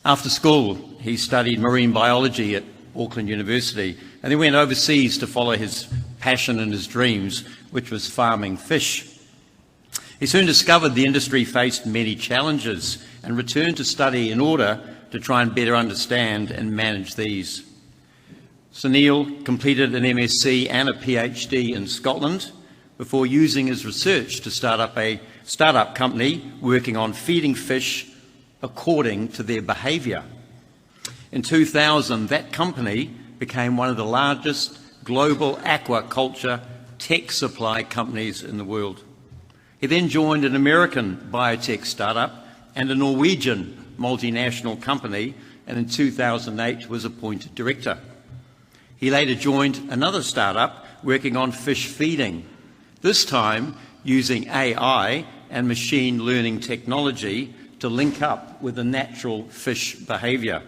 After school, he studied marine biology at Auckland University and then went overseas to follow his passion and his dreams, which was farming fish. He soon discovered the industry faced many challenges and returned to study in order to try and better understand and manage these. Sunil completed an MSc and a PhD in Scotland before using his research to start up a startup company working on feeding fish according to their behaviour. In 2000, that company became one of the largest global aquaculture tech supply companies in the world. He then joined an American biotech startup and a Norwegian multinational company, and in 2008 was appointed director. He later joined another startup working on fish feeding, this time using AI and machine learning technology to link up with the natural fish behaviour.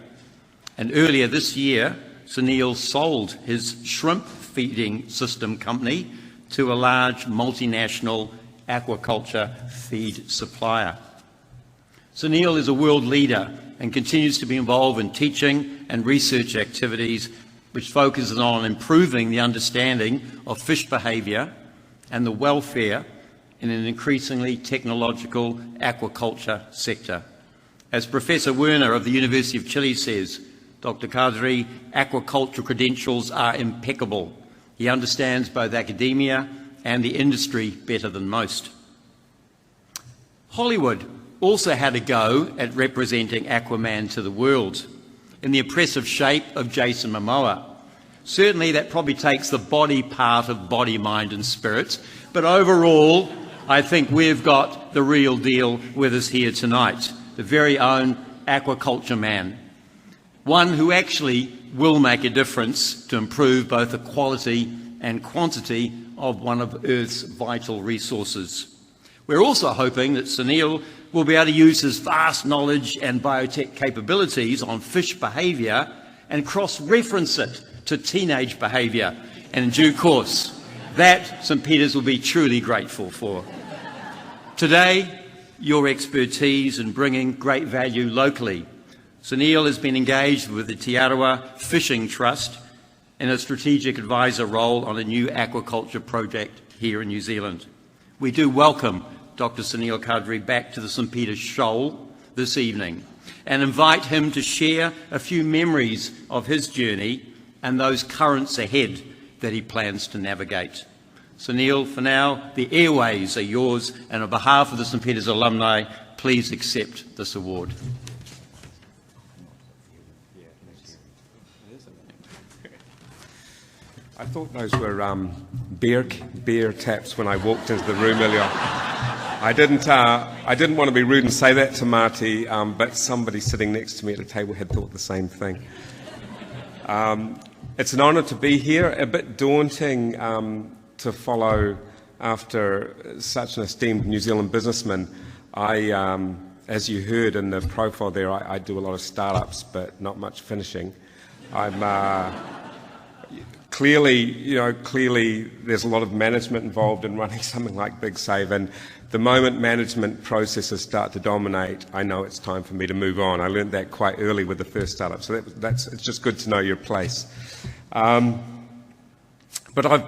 And earlier this year, Sunil sold his shrimp feeding system company to a large multinational aquaculture feed supplier. Sunil is a world leader and continues to be involved in teaching and research activities which focuses on improving the understanding of fish behaviour and the welfare in an increasingly technological aquaculture sector. As Professor Werner of the University of Chile says, Dr. Kadri, aquaculture credentials are impeccable. He understands both academia and the industry better than most. Hollywood also had a go at representing Aquaman to the world in the impressive shape of Jason Momoa. Certainly that probably takes the body part of body, mind and spirit, but overall I think we've got the real deal with us here tonight, the very own aquaculture man, one who actually will make a difference to improve both the quality and quantity of one of Earth's vital resources. We're also hoping that Sunil will be able to use his vast knowledge and biotech capabilities on fish behaviour and cross-reference it to teenage behaviour, and in due course, that St Peter's will be truly grateful for. Today, your expertise in bringing great value locally. Sunil has been engaged with the Te Arawa Fishing Trust in a strategic advisor role on a new aquaculture project here in New Zealand. We do welcome Dr. Sunil Kadri back to the St Peter's Shoal this evening and invite him to share a few memories of his journey and those currents ahead that he plans to navigate. Sunil, for now, the airways are yours, and on behalf of the St Peter's alumni, please accept this award. I thought those were beer taps when I walked into the room earlier. I didn't want to be rude and say that to Marty, but somebody sitting next to me at the table had thought the same thing. It's an honour to be here, a bit daunting to follow after such an esteemed New Zealand businessman. I as you heard in the profile there, I do a lot of startups, but not much finishing. I'm clearly there's a lot of management involved in running something like Big Save, and the moment management processes start to dominate, I know it's time for me to move on. I learned that quite early with the first startup, so it's just good to know your place. But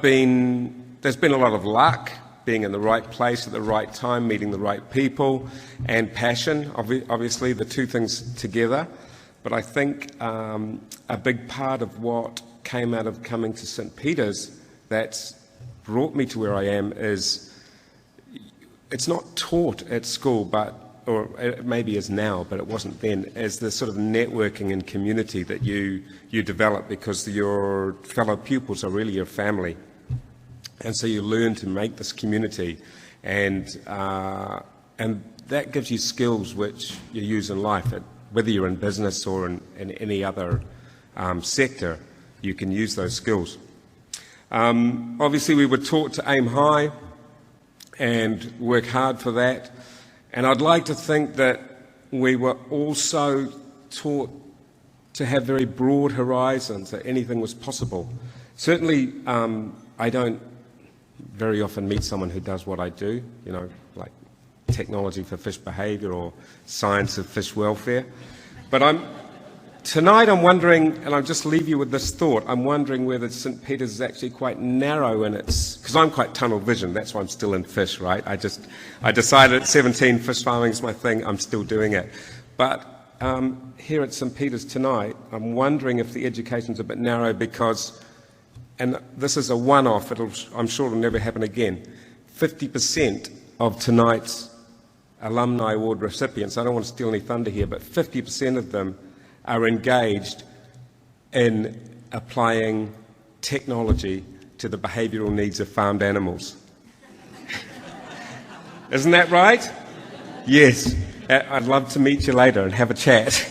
there's been a lot of luck, being in the right place at the right time, meeting the right people, and passion, obviously, the two things together. But I think a big part of what came out of coming to St. Peter's that's brought me to where I am is it's not taught at school, or it maybe is now, but it wasn't then, as the sort of networking and community that you develop, because your fellow pupils are really your family. And so you learn to make this community, and that gives you skills which you use in life. Whether you're in business or in any other sector, you can use those skills. Obviously, we were taught to aim high and work hard for that. And I'd like to think that we were also taught to have very broad horizons, that anything was possible. Certainly, I don't very often meet someone who does what I do, like technology for fish behaviour or science of fish welfare. But tonight I'm wondering, and I'll just leave you with this thought, I'm wondering whether St. Peter's is actually quite narrow in its, because I'm quite tunnel vision, that's why I'm still in fish, right? I decided at 17 fish farming is my thing, I'm still doing it. But here at St. Peter's tonight, I'm wondering if the education's a bit narrow because, and this is a one-off, I'm sure it'll never happen again, 50% of tonight's Alumni Award recipients, I don't want to steal any thunder here, but 50% of them are engaged in applying technology to the behavioural needs of farmed animals. Isn't that right? Yes. I'd love to meet you later and have a chat.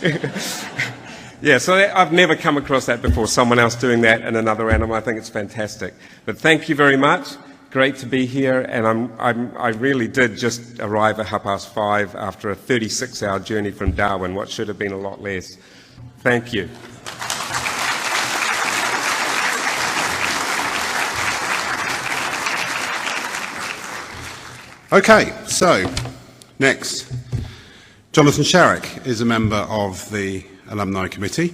Yeah, so I've never come across that before, someone else doing that in another animal. I think it's fantastic. But thank you very much. Great to be here, and I really did just arrive at 5:30 after a 36-hour journey from Darwin, what should have been a lot less. Thank you. Okay, so next, Jonathan Sharrock is a member of the Alumni Committee,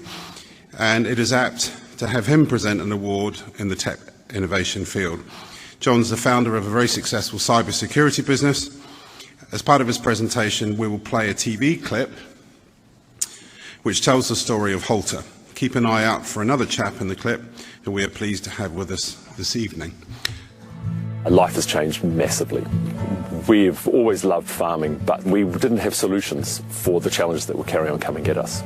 and it is apt to have him present an award in the tech innovation field. John's the founder of a very successful cybersecurity business. As part of his presentation, we will play a TV clip which tells the story of Halter. Keep an eye out for another chap in the clip who we are pleased to have with us this evening. Life has changed massively. We've always loved farming, but we didn't have solutions for the challenges that were carrying on coming at us.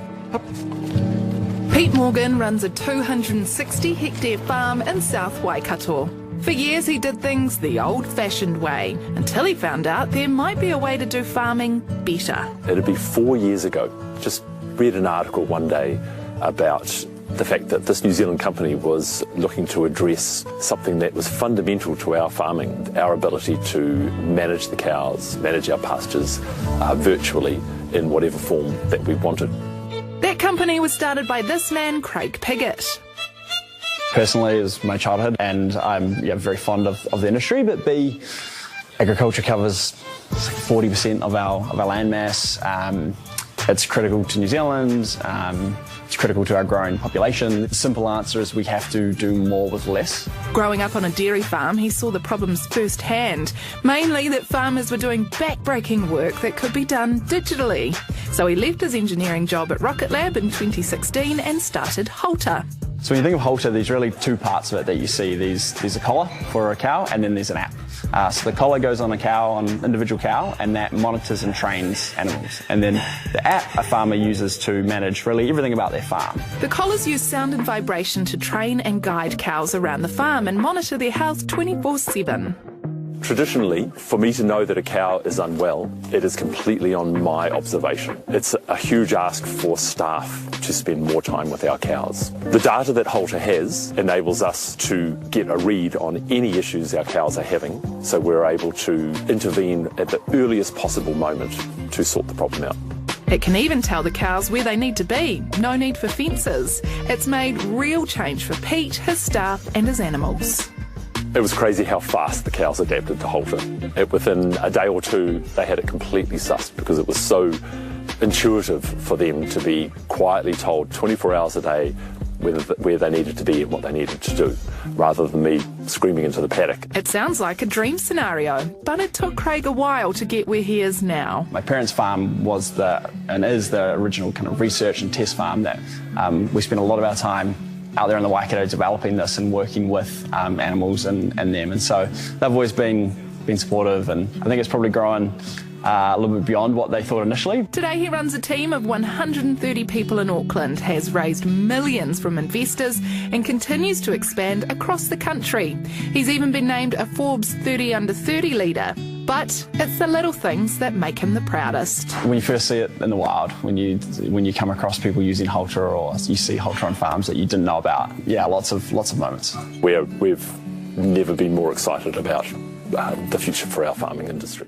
Pete Morgan runs a 260-hectare farm in South Waikato. For years he did things the old-fashioned way, until he found out there might be a way to do farming better. It'd be 4 years ago. Just read an article one day about the fact that this New Zealand company was looking to address something that was fundamental to our farming, our ability to manage the cows, manage our pastures virtually in whatever form that we wanted. That company was started by this man, Craig Piggott. Personally, it's my childhood, and I'm very fond of the industry, but B, agriculture covers 40% of our land mass. It's critical to New Zealand, it's critical to our growing population. The simple answer is we have to do more with less. Growing up on a dairy farm, he saw the problems firsthand, mainly that farmers were doing back-breaking work that could be done digitally. So he left his engineering job at Rocket Lab in 2016 and started Halter. So when you think of Halter, there's really two parts of it that you see. There's a collar for a cow, and then there's an app. So the collar goes on a cow, on an individual cow, and that monitors and trains animals. And then the app a farmer uses to manage really everything about their farm. The collars use sound and vibration to train and guide cows around the farm and monitor their health 24/7. Traditionally, for me to know that a cow is unwell, it is completely on my observation. It's a huge ask for staff to spend more time with our cows. The data that Halter has enables us to get a read on any issues our cows are having, so we're able to intervene at the earliest possible moment to sort the problem out. It can even tell the cows where they need to be. No need for fences. It's made real change for Pete, his staff and his animals. It was crazy how fast the cows adapted to Halter. Within a day or two, they had it completely sussed because it was so intuitive for them to be quietly told 24 hours a day where they needed to be and what they needed to do, rather than me screaming into the paddock. It sounds like a dream scenario, but it took Craig a while to get where he is now. My parents' farm was and is the original kind of research and test farm that we spent a lot of our time out there in the Waikato developing this and working with animals and them. And so they've always been supportive, and I think it's probably grown a little bit beyond what they thought initially. Today he runs a team of 130 people in Auckland, has raised millions from investors and continues to expand across the country. He's even been named a Forbes 30 under 30 leader. But it's the little things that make him the proudest. When you first see it in the wild, when you come across people using Halter, or you see Halter on farms that you didn't know about, yeah, lots of moments. We've never been more excited about the future for our farming industry.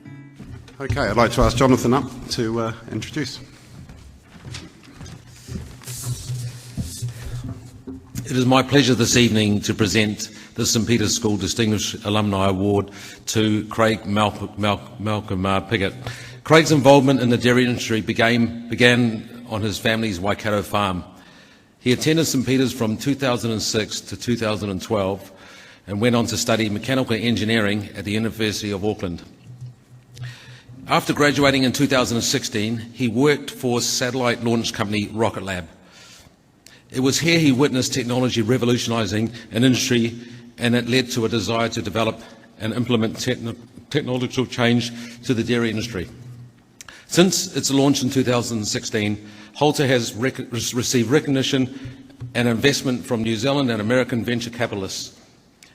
Okay, I'd like to ask Jonathan up to introduce. It is my pleasure this evening to present the St Peter's School Distinguished Alumni Award to Craig Piggott. Craig's involvement in the dairy industry began on his family's Waikato farm. He attended St Peter's from 2006 to 2012 and went on to study mechanical engineering at the University of Auckland. After graduating in 2016, he worked for satellite launch company Rocket Lab. It was here he witnessed technology revolutionising an industry, and it led to a desire to develop and implement technological change to the dairy industry. Since its launch in 2016, Halter has received recognition and investment from New Zealand and American venture capitalists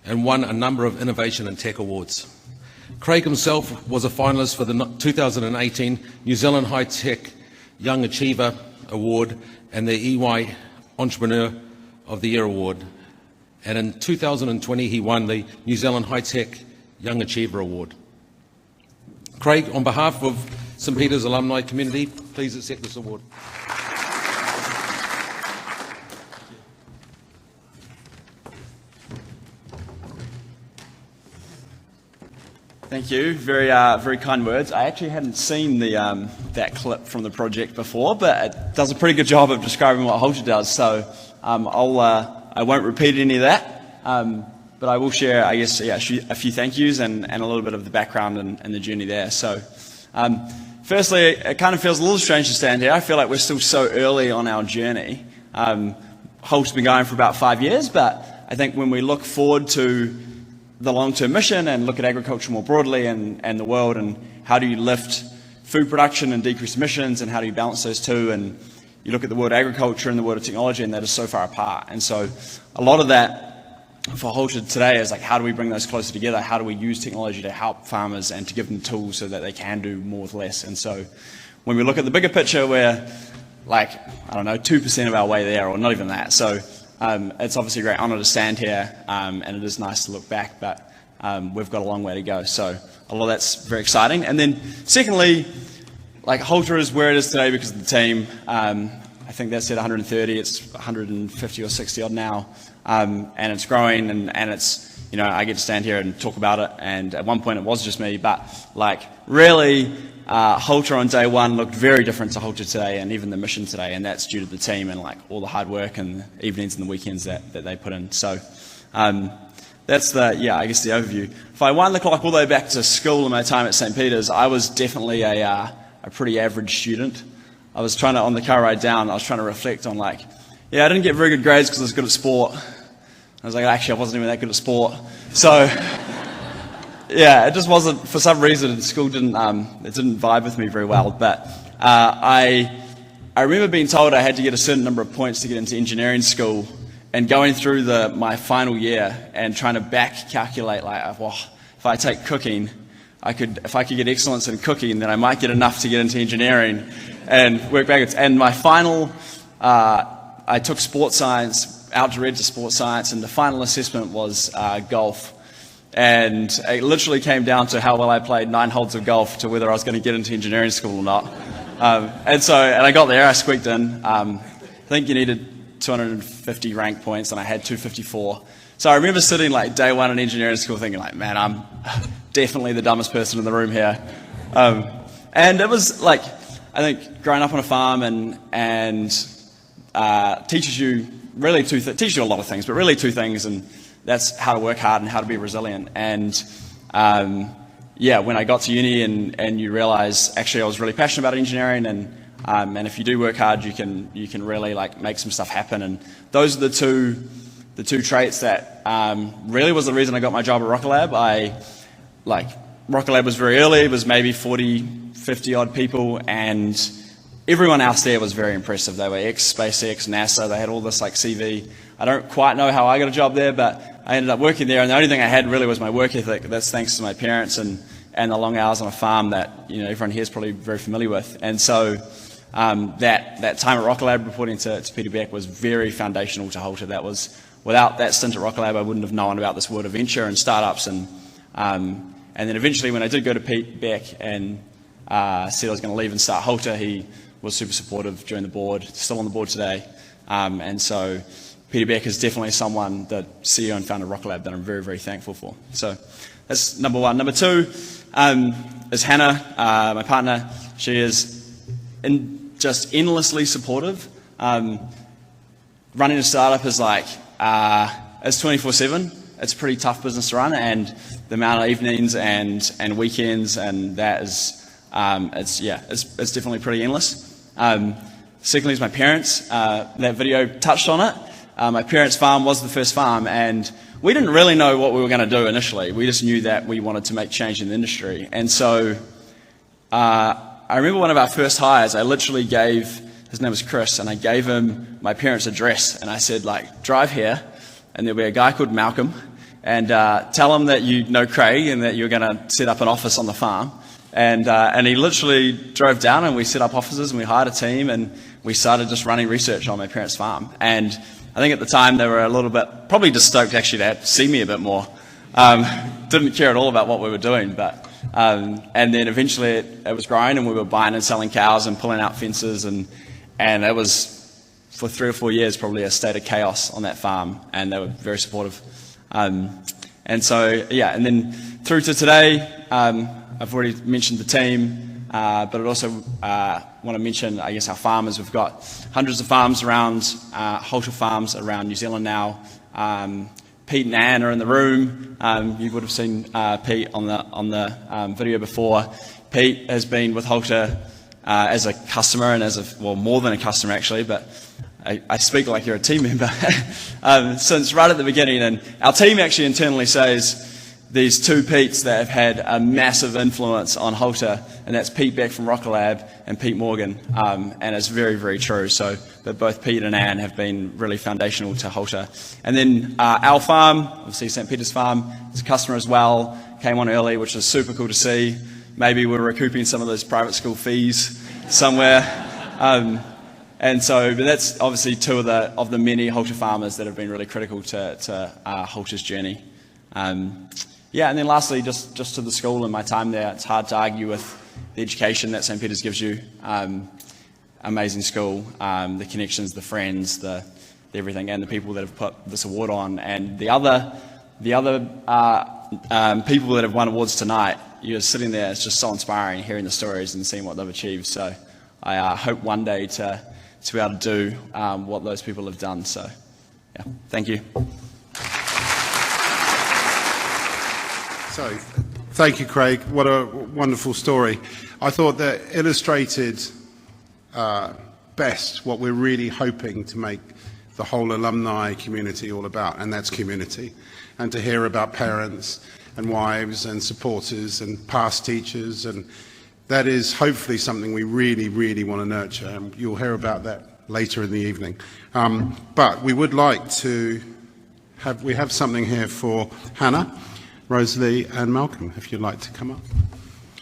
and won a number of innovation and tech awards. Craig himself was a finalist for the 2018 New Zealand High Tech Young Achiever Award and the EY Entrepreneur of the Year Award. And in 2020, he won the New Zealand High Tech Young Achiever Award. Craig, on behalf of St Peter's alumni community, please accept this award. Thank you. Very kind words. I actually hadn't seen that clip from the project before, but it does a pretty good job of describing what Halter does. So I won't repeat any of that, but I will share, I guess, a few thank yous and a little bit of the background and the journey there. So, firstly, it kind of feels a little strange to stand here. I feel like we're still so early on our journey. Halter's been going for about 5 years, but I think when we look forward to the long-term mission and look at agriculture more broadly and the world, and how do you lift food production and decrease emissions, and how do you balance those two, and you look at the world of agriculture and the world of technology, and that is so far apart. And so a lot of that for Halter today is like, how do we bring those closer together? How do we use technology to help farmers and to give them tools so that they can do more with less? And so when we look at the bigger picture, we're like, 2% of our way there, or not even that. So it's obviously a great honour to stand here, and it is nice to look back, but we've got a long way to go. So a lot of that's very exciting. And then secondly, like, Halter is where it is today because of the team. I think that's at 130, it's 150 or 60 odd now, and it's growing, and it's, I get to stand here and talk about it, and at one point it was just me, but like, really, Halter on day one looked very different to Halter today, and even the mission today, and that's due to the team and like all the hard work and the evenings and the weekends that they put in. So that's the overview. If I wind the clock all the way back to school and my time at St Peter's, I was definitely a pretty average student. I was trying to, on the car ride down, I was trying to reflect on I didn't get very good grades because I was good at sport. I was like, actually, I wasn't even that good at sport. So yeah, it just wasn't, for some reason, school didn't vibe with me very well. But I remember being told I had to get a certain number of points to get into engineering school, and going through my final year and trying to back calculate, if if I take cooking, if I could get excellence in cooking, then I might get enough to get into engineering and work backwards. And my final, I took sports science, out-read to sports science, and the final assessment was golf. And it literally came down to how well I played 9 holes of golf to whether I was going to get into engineering school or not. And I got there, I squeaked in. I think you needed 250 rank points, and I had 254. So I remember sitting like day one in engineering school thinking like, man, I'm definitely the dumbest person in the room here. And it was like, I think growing up on a farm and teaches you really teaches you a lot of things, but really 2 things, and that's how to work hard and how to be resilient. And when I got to uni and you realise actually I was really passionate about engineering, and if you do work hard, you can really like make some stuff happen. And those are the two traits that really was the reason I got my job at Rocket Lab. Rocket Lab was very early. It was maybe 40, 50 odd people, and everyone else there was very impressive. They were ex-SpaceX, NASA. They had all this like CV. I don't quite know how I got a job there, but I ended up working there, and the only thing I had really was my work ethic. That's thanks to my parents and the long hours on a farm that everyone here is probably very familiar with. And so that time at Rocket Lab reporting to Peter Beck was very foundational to Halter. That was, without that stint at Rocket Lab, I wouldn't have known about this world of venture and startups. And then eventually when I did go to Pete Beck and said I was going to leave and start Halter, he was super supportive during the board, still on the board today. And so Peter Beck is definitely someone, the CEO and founder of Rocket Lab, that I'm very, very thankful for. So that's number one. Number two is Hannah, my partner. She is just endlessly supportive. Running a startup is like, it's 24/7. It's a pretty tough business to run, and the amount of evenings and weekends, and that is, it's definitely pretty endless. Secondly is my parents. That video touched on it. My parents' farm was the first farm, and we didn't really know what we were going to do initially. We just knew that we wanted to make change in the industry. And so I remember one of our first hires, I literally gave, his name was Chris, and I gave him my parents' address, and I said, like, drive here, and there'll be a guy called Malcolm, and tell him that you know Craig and that you're going to set up an office on the farm. And he literally drove down, and we set up offices, and we hired a team, and we started just running research on my parents' farm. And I think at the time they were a little bit, probably just stoked actually to see me a bit more. Didn't care at all about what we were doing, but and then eventually it was growing, and we were buying and selling cows and pulling out fences, and it was for 3 or 4 years probably a state of chaos on that farm, and they were very supportive. And so and then through to today, I've already mentioned the team, but I'd also want to mention, I guess, our farmers. We've got hundreds of farms around, Halter farms around New Zealand now. Pete and Anne are in the room. You would have seen Pete on the video before. Pete has been with Halter as a customer and more than a customer actually, but I speak like you're a team member, since right at the beginning. And our team actually internally says these 2 Petes that have had a massive influence on Halter, and that's Pete Beck from Rocket Lab and Pete Morgan, and it's very, very true. So that both Pete and Anne have been really foundational to Halter. And then our farm, obviously St. Peter's Farm, is a customer as well, came on early, which was super cool to see. Maybe we're recouping some of those private school fees somewhere. And so, but that's obviously 2 of the many Halter farmers that have been really critical to Halter's journey. And then lastly, just to the school and my time there, it's hard to argue with the education that St. Peter's gives you. Amazing school, the connections, the friends, the everything, and the people that have put this award on, and the other people that have won awards tonight. You're sitting there, it's just so inspiring hearing the stories and seeing what they've achieved. So I hope one day to be able to do what those people have done. So yeah, thank you. So, thank you, Craig. What a wonderful story. I thought that illustrated best what we're really hoping to make the whole alumni community all about, and that's community. And to hear about parents and wives and supporters and past teachers, and that is hopefully something we really, really want to nurture. And you'll hear about that later in the evening. But we would like to have something here for Hannah. Rosalie and Malcolm, if you'd like to come up.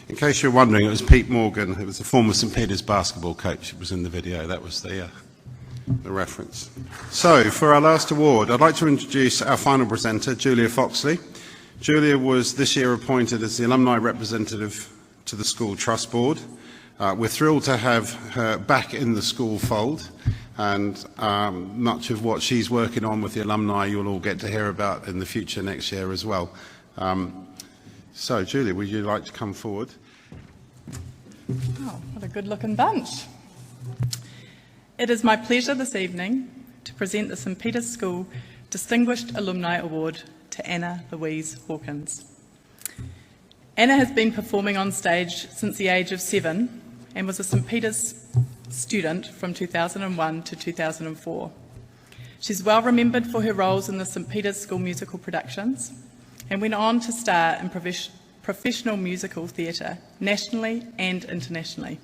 In case you're wondering, it was Pete Morgan, who was the former St Peter's basketball coach, who was in the video. That was the reference. So, for our last award, I'd like to introduce our final presenter, Julia Foxley. Julia was this year appointed as the alumni representative to the School Trust Board. We're thrilled to have her back in the school fold, and much of what she's working on with the alumni you'll all get to hear about in the future next year as well. So, Julia, would you like to come forward? Oh, what a good-looking bunch. It is my pleasure this evening to present the St Peter's School Distinguished Alumni Award to Anna Louise Hawkins. Anna has been performing on stage since the age of 7 and was a St Peter's student from 2001 to 2004. She's well remembered for her roles in the St Peter's School musical productions and went on to star in professional musical theatre, nationally and internationally.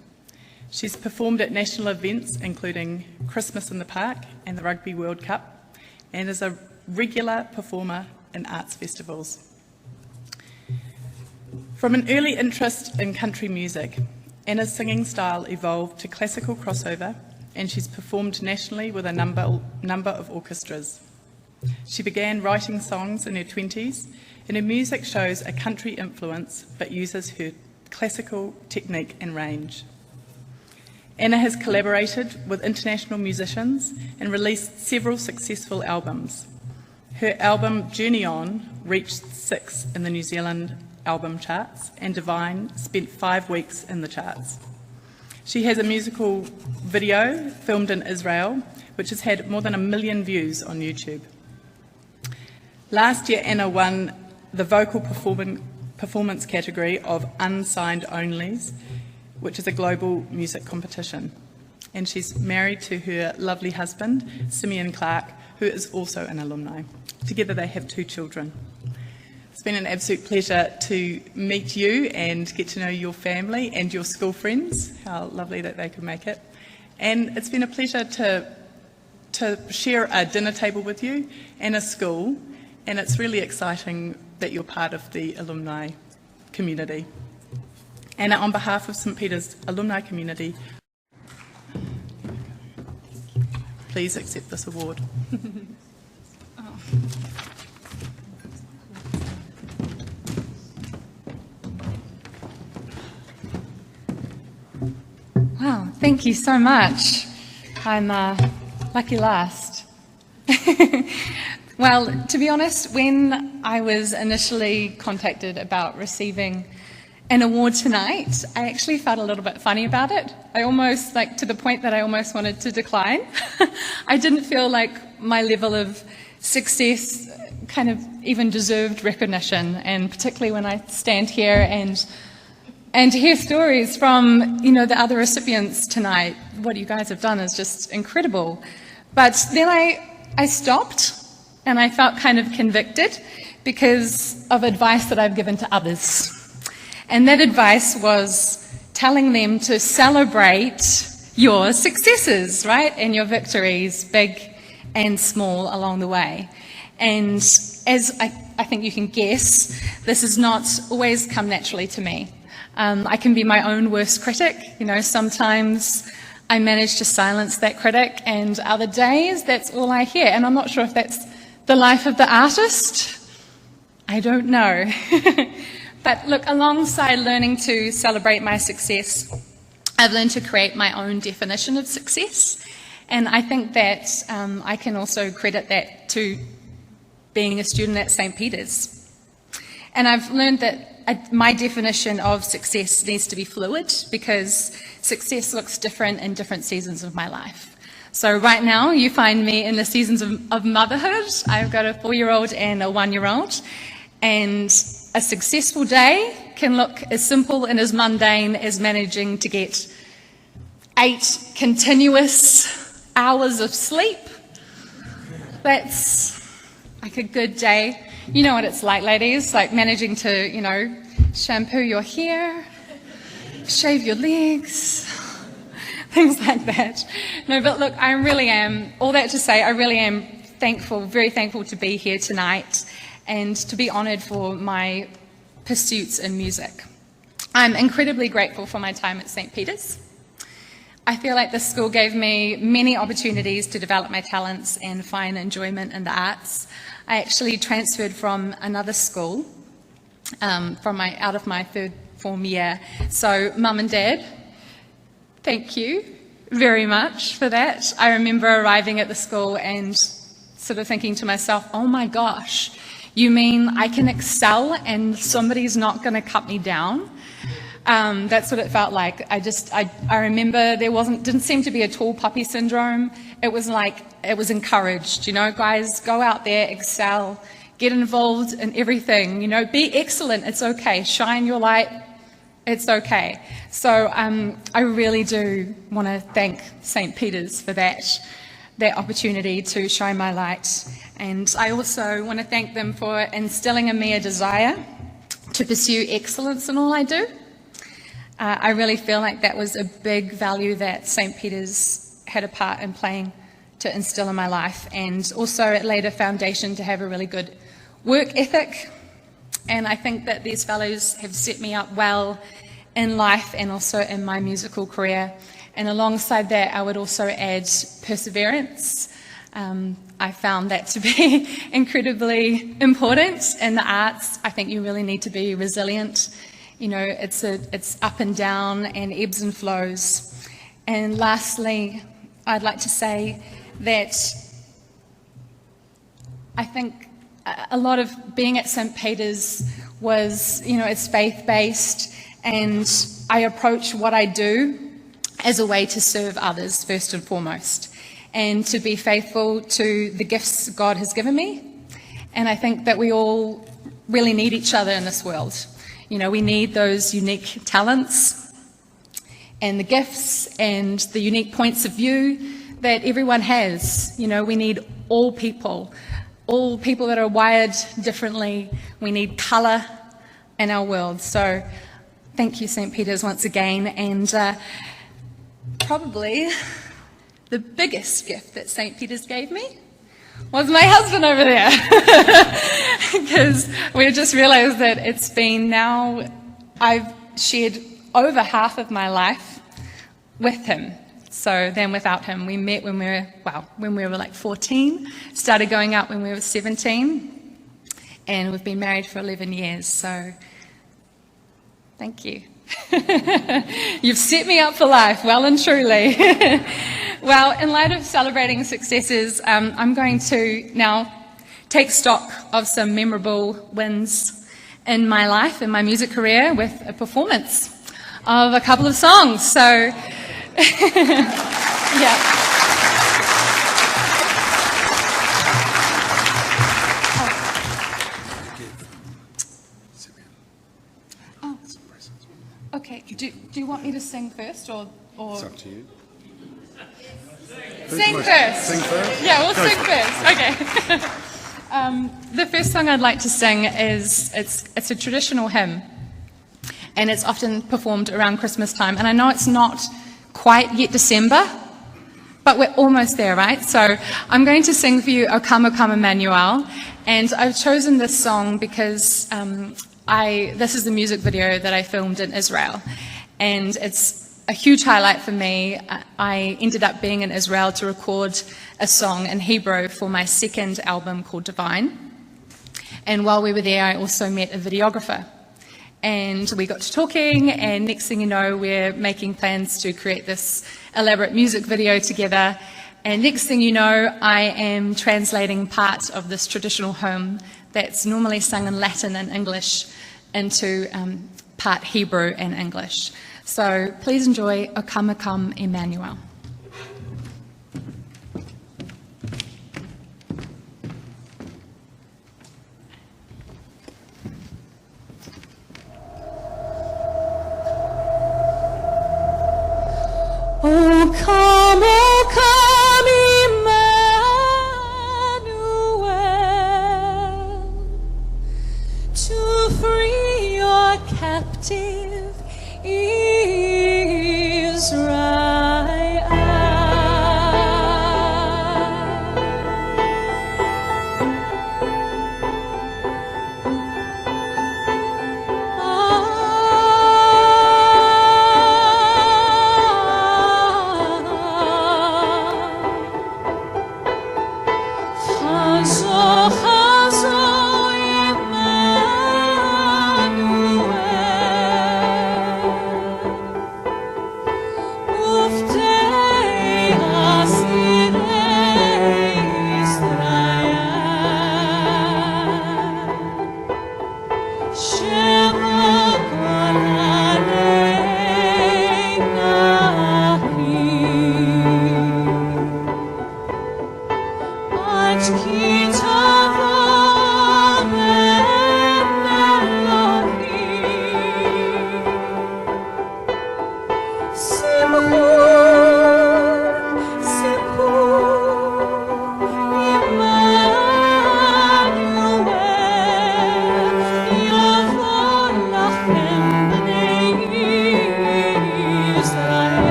She's performed at national events including Christmas in the Park and the Rugby World Cup, and is a regular performer in arts festivals. From an early interest in country music, Anna's singing style evolved to classical crossover, and she's performed nationally with a number of orchestras. She began writing songs in her 20s, and her music shows a country influence but uses her classical technique and range. Anna has collaborated with international musicians and released several successful albums. Her album Journey On reached 6 in the New Zealand album charts, and Divine spent 5 weeks in the charts. She has a musical video filmed in Israel, which has had more than 1 million views on YouTube. Last year, Anna won the vocal performance category of Unsigned Onlys, which is a global music competition. And she's married to her lovely husband, Simeon Clark, who is also an alumni. Together they have 2 children. It's been an absolute pleasure to meet you and get to know your family and your school friends. How lovely that they could make it. And it's been a pleasure to share a dinner table with you and a school, and it's really exciting that you're part of the alumni community. And on behalf of St Peter's alumni community, please accept this award. Wow, thank you so much. I'm lucky last. Well, to be honest, when I was initially contacted about receiving an award tonight, I actually felt a little bit funny about it. I almost, to the point that I almost wanted to decline. I didn't feel like my level of success kind of even deserved recognition, and particularly when I stand here and hear stories from, the other recipients tonight. What you guys have done is just incredible. But then I stopped, and I felt kind of convicted because of advice that I've given to others. And that advice was telling them to celebrate your successes, right? And your victories, big and small, along the way. And as I think you can guess, this has not always come naturally to me. I can be my own worst critic. Sometimes I manage to silence that critic, and other days that's all I hear. And I'm not sure if that's the life of the artist. I don't know. But look, alongside learning to celebrate my success, I've learned to create my own definition of success. And I think that I can also credit that to being a student at St Peter's. And I've learned that my definition of success needs to be fluid, because success looks different in different seasons of my life. So right now you find me in the seasons of motherhood. I've got a 4-year-old and a 1-year-old. And a successful day can look as simple and as mundane as managing to get 8 continuous hours of sleep. That's like a good day. You know what it's like, ladies, like managing to, shampoo your hair, shave your legs, things like that. No, but look, I really am, all that to say, I really am thankful, very thankful to be here tonight. and to be honoured for my pursuits in music. I'm incredibly grateful for my time at St. Peter's. I feel like this school gave me many opportunities to develop my talents and find enjoyment in the arts. I actually transferred from another school out of my third form year. So, Mum and Dad, thank you very much for that. I remember arriving at the school and sort of thinking to myself, oh my gosh, you mean I can excel and somebody's not going to cut me down? That's what it felt like. I remember there didn't seem to be a tall puppy syndrome. It was like, it was encouraged, you know, guys, go out there, excel, get involved in everything, you know, be excellent, it's okay, shine your light, it's okay. So I really do want to thank St. Peter's for that opportunity to shine my light. And I also want to thank them for instilling in me a desire to pursue excellence in all I do. I really feel like that was a big value that St. Peter's had a part in playing to instill in my life, and also it laid a foundation to have a really good work ethic, and I think that these values have set me up well in life and also in my musical career. And alongside that, I would also add perseverance. I found that to be incredibly important in the arts. I think you really need to be resilient. You know, it's up and down and ebbs and flows. And lastly, I'd like to say that I think a lot of being at St. Peter's was, you know, it's faith-based, and I approach what I do as a way to serve others first and foremost, and to be faithful to the gifts God has given me. And I think that we all really need each other in this world. You know, we need those unique talents and the gifts and the unique points of view that everyone has. You know, we need all people that are wired differently. We need colour in our world. So thank you, St. Peter's, once again. And probably the biggest gift that St. Peter's gave me was my husband over there. Because we just realised that it's been now, I've shared over half of my life with him. So then without him, we met when we were like 14, started going out when we were 17, and we've been married for 11 years, so thank you. You've set me up for life, well and truly. Well, in light of celebrating successes, I'm going to now take stock of some memorable wins in my life, in my music career, with a performance of a couple of songs. So, yeah. Oh. Okay. Do you want me to sing first, or? It's up to you. Sing first. Sing first? Yeah, we'll sing first. Okay. The first song I'd like to sing is, it's a traditional hymn, and it's often performed around Christmas time. And I know it's not quite yet December, but we're almost there, right? So I'm going to sing for you O Come, O Come, Emmanuel. And I've chosen this song because this is the music video that I filmed in Israel. And it's a huge highlight for me. I ended up being in Israel to record a song in Hebrew for my second album called Divine. And while we were there, I also met a videographer. And we got to talking, and next thing you know, we're making plans to create this elaborate music video together. And next thing you know, I am translating part of this traditional hymn that's normally sung in Latin and English into part Hebrew and English. So please enjoy O Come, O Come, Emmanuel. O come, Emmanuel, to free your captive Israel.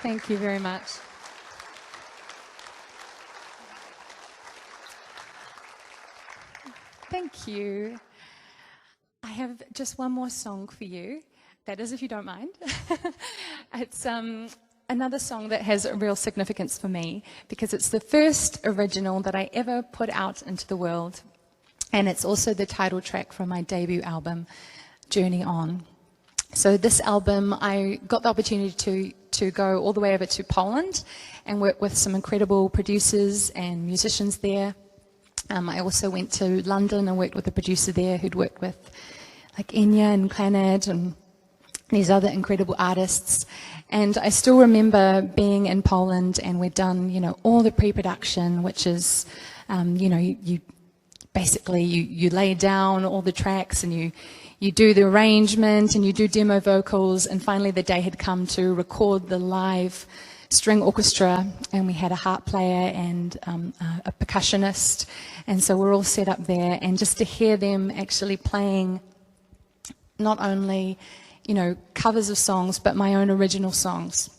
Thank you very much. Thank you. I have just one more song for you. That is, if you don't mind. It's another song that has a real significance for me because it's the first original that I ever put out into the world. And it's also the title track from my debut album, Journey On. So this album, I got the opportunity to go all the way over to Poland and work with some incredible producers and musicians there. I also went to London and worked with a producer there who'd worked with like Enya and Clannad and these other incredible artists. And I still remember being in Poland and we'd done, all the pre-production, which is, you basically you lay down all the tracks and you do the arrangement and you do demo vocals, and finally the day had come to record the live string orchestra, and we had a harp player and a percussionist, and so we're all set up there, and just to hear them actually playing not only covers of songs but my own original songs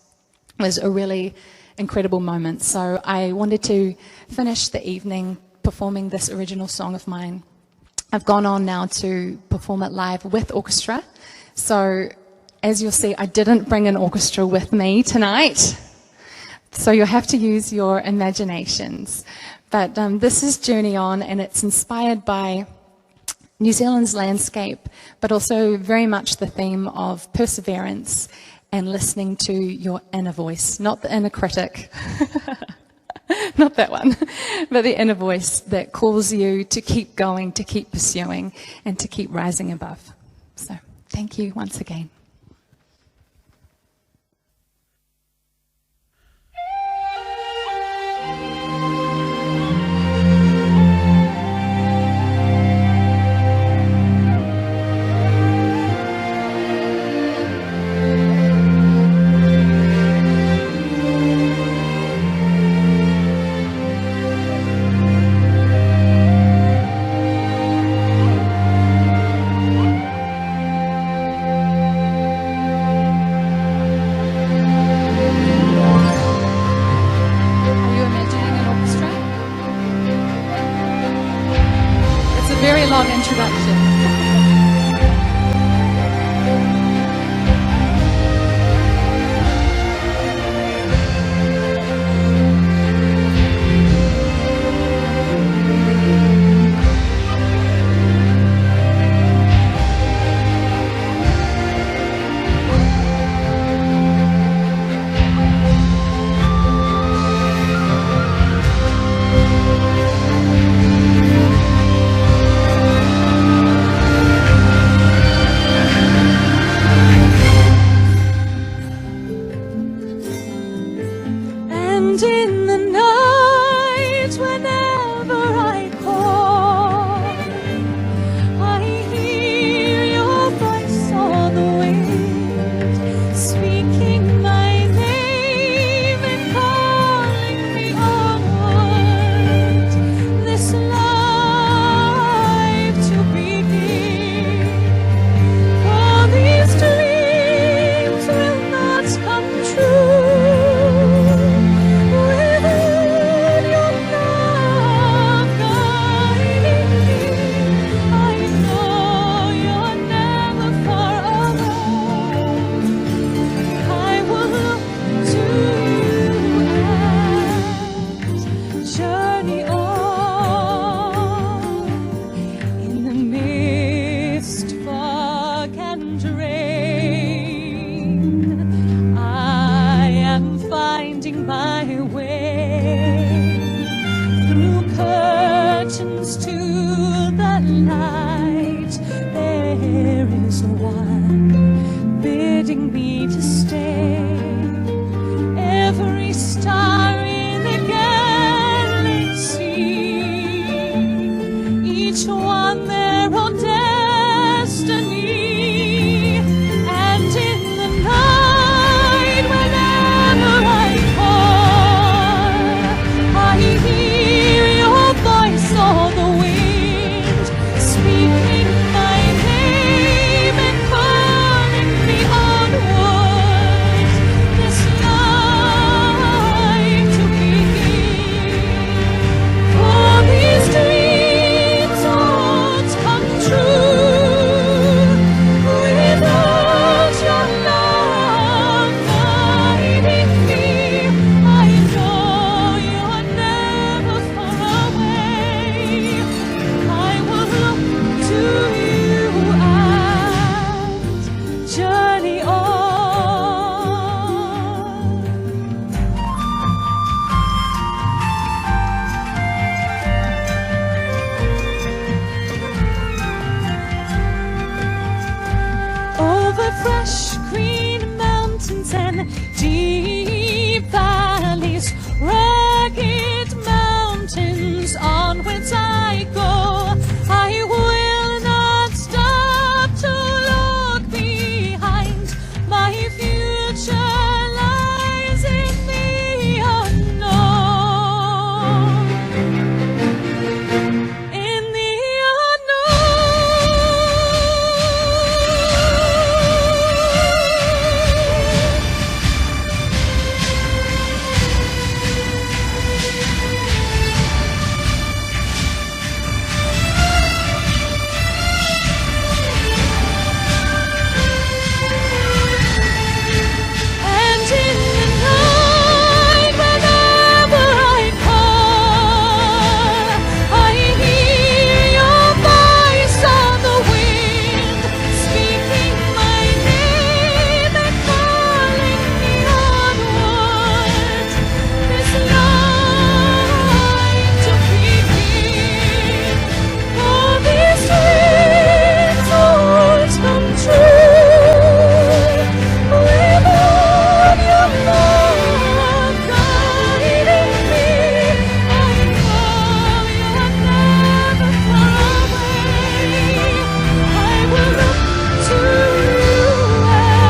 was a really incredible moment. So I wanted to finish the evening performing this original song of mine. I've gone on now to perform it live with orchestra. So as you'll see, I didn't bring an orchestra with me tonight. So you'll have to use your imaginations. But this is Journey On, and it's inspired by New Zealand's landscape, but also very much the theme of perseverance and listening to your inner voice, not the inner critic. Not that one, but the inner voice that calls you to keep going, to keep pursuing, and to keep rising above. So thank you once again. Speaking my name and calling me onward. over fresh green mountains and deep valleys, rugged mountains onwards I go. I will not stop to look behind. My future lies in the unknown. In the and in the night, whenever I call, I hear your voice on the wind, speaking my name and calling me onward. This life to begin, all these dreams always come true. With all your love guiding me, I know you're never far away. I will look to you and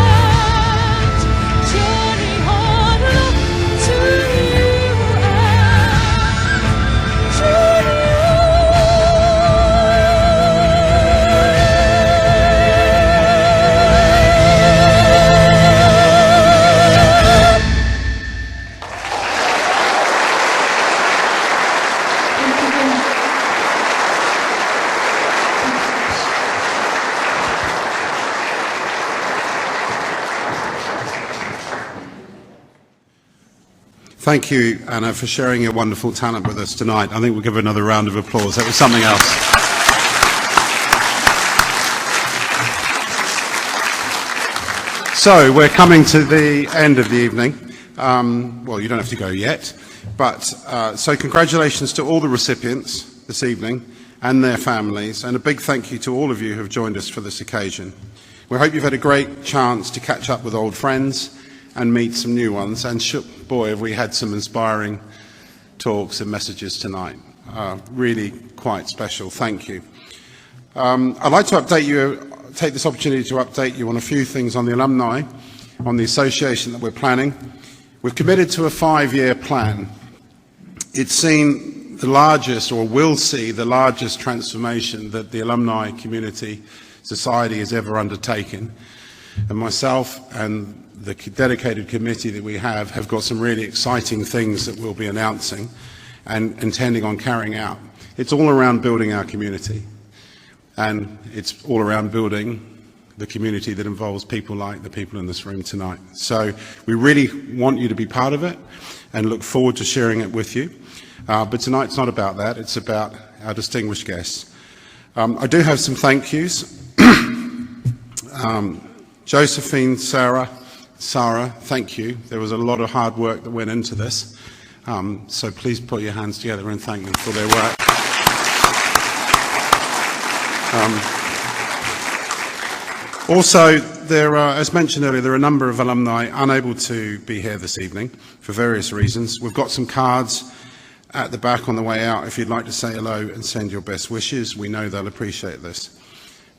journey on, look to you and journey Thank you, Anna, for sharing your wonderful talent with us tonight. I think we'll give her another round of applause. That was something else. So, we're coming to the end of the evening. Well, you don't have to go yet. But, so congratulations to all the recipients this evening and their families, and a big thank you to all of you who have joined us for this occasion. We hope you've had a great chance to catch up with old friends and meet some new ones, and boy, have we had some inspiring talks and messages tonight. Really quite special. Thank you. I'd like to take this opportunity to update you on a few things on the alumni, on the association that we're planning. We've committed to a 5-year plan. It's seen the largest, or will see the largest transformation that the alumni community society has ever undertaken. And myself and the dedicated committee that we have got some really exciting things that we'll be announcing and intending on carrying out. It's all around building our community, and it's all around building the community that involves people like the people in this room tonight. So we really want you to be part of it and look forward to sharing it with you. But tonight's not about that, it's about our distinguished guests. I do have some thank yous. Josephine, Sarah, thank you. There was a lot of hard work that went into this. So please put your hands together and thank them for their work. Also, there are, as mentioned earlier, there are a number of alumni unable to be here this evening for various reasons. We've got some cards at the back on the way out if you'd like to say hello and send your best wishes. We know they'll appreciate this.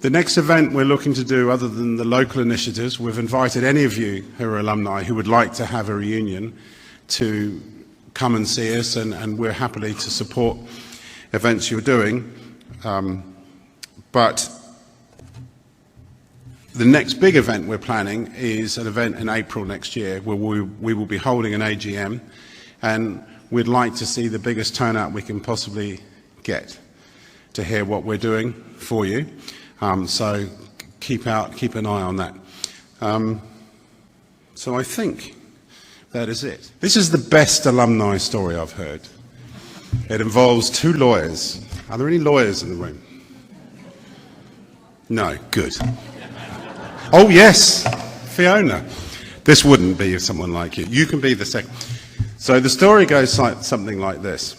The next event we're looking to do, other than the local initiatives, we've invited any of you who are alumni who would like to have a reunion to come and see us, and we're happily to support events you're doing. But the next big event we're planning is an event in April next year where we will be holding an AGM, and we'd like to see the biggest turnout we can possibly get to hear what we're doing for you. So keep an eye on that. So I think that is it. This is the best alumni story I've heard. It involves two lawyers. Are there any lawyers in the room? No, good. Oh yes, Fiona. This wouldn't be someone like you. You can be the second. So the story goes something like this.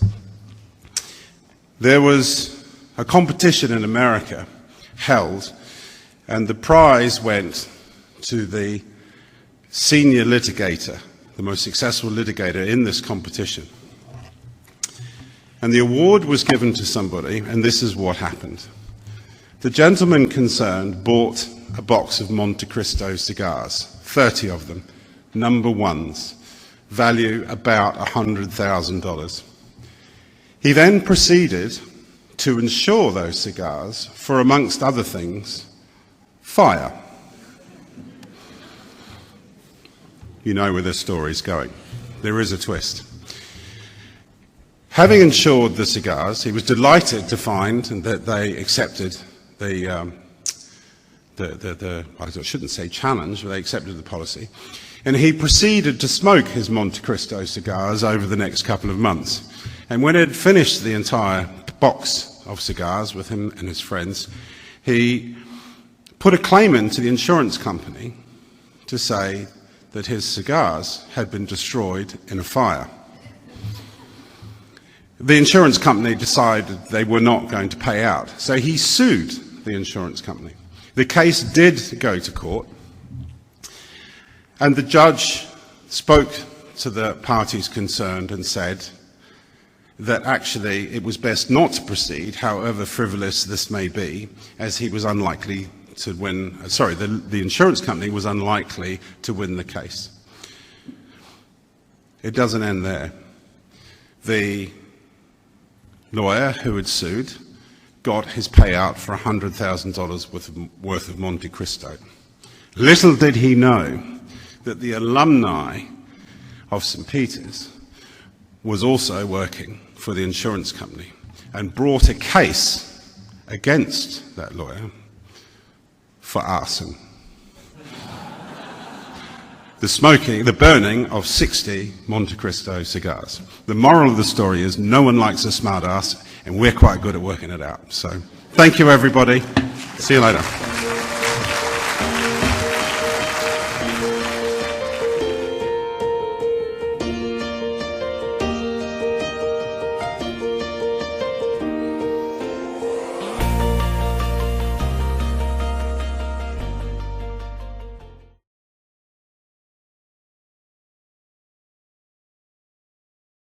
There was a competition in America held, and the prize went to the senior litigator, the most successful litigator in this competition. And the award was given to somebody, and this is what happened. The gentleman concerned bought a box of Monte Cristo cigars, 30 of them, number ones, value about $100,000. He then proceeded to insure those cigars for, amongst other things, fire. You know where this story's going. There is a twist. Having insured the cigars, he was delighted to find that they accepted I shouldn't say challenge, but they accepted the policy. And he proceeded to smoke his Monte Cristo cigars over the next couple of months. And when he had finished the entire box of cigars with him and his friends, he put a claim into the insurance company to say that his cigars had been destroyed in a fire. The insurance company decided they were not going to pay out, so he sued the insurance company. The case did go to court, and the judge spoke to the parties concerned and said that actually it was best not to proceed, however frivolous this may be, as he was unlikely to win, the insurance company was unlikely to win the case. It doesn't end there. The lawyer who had sued got his payout for $100,000 worth of Monte Cristo. Little did he know that the alumni of St. Peter's was also working for the insurance company and brought a case against that lawyer for arson. The burning of 60 Monte Cristo cigars. The moral of the story is no one likes a smart ass, and we're quite good at working it out. So, thank you everybody. See you later.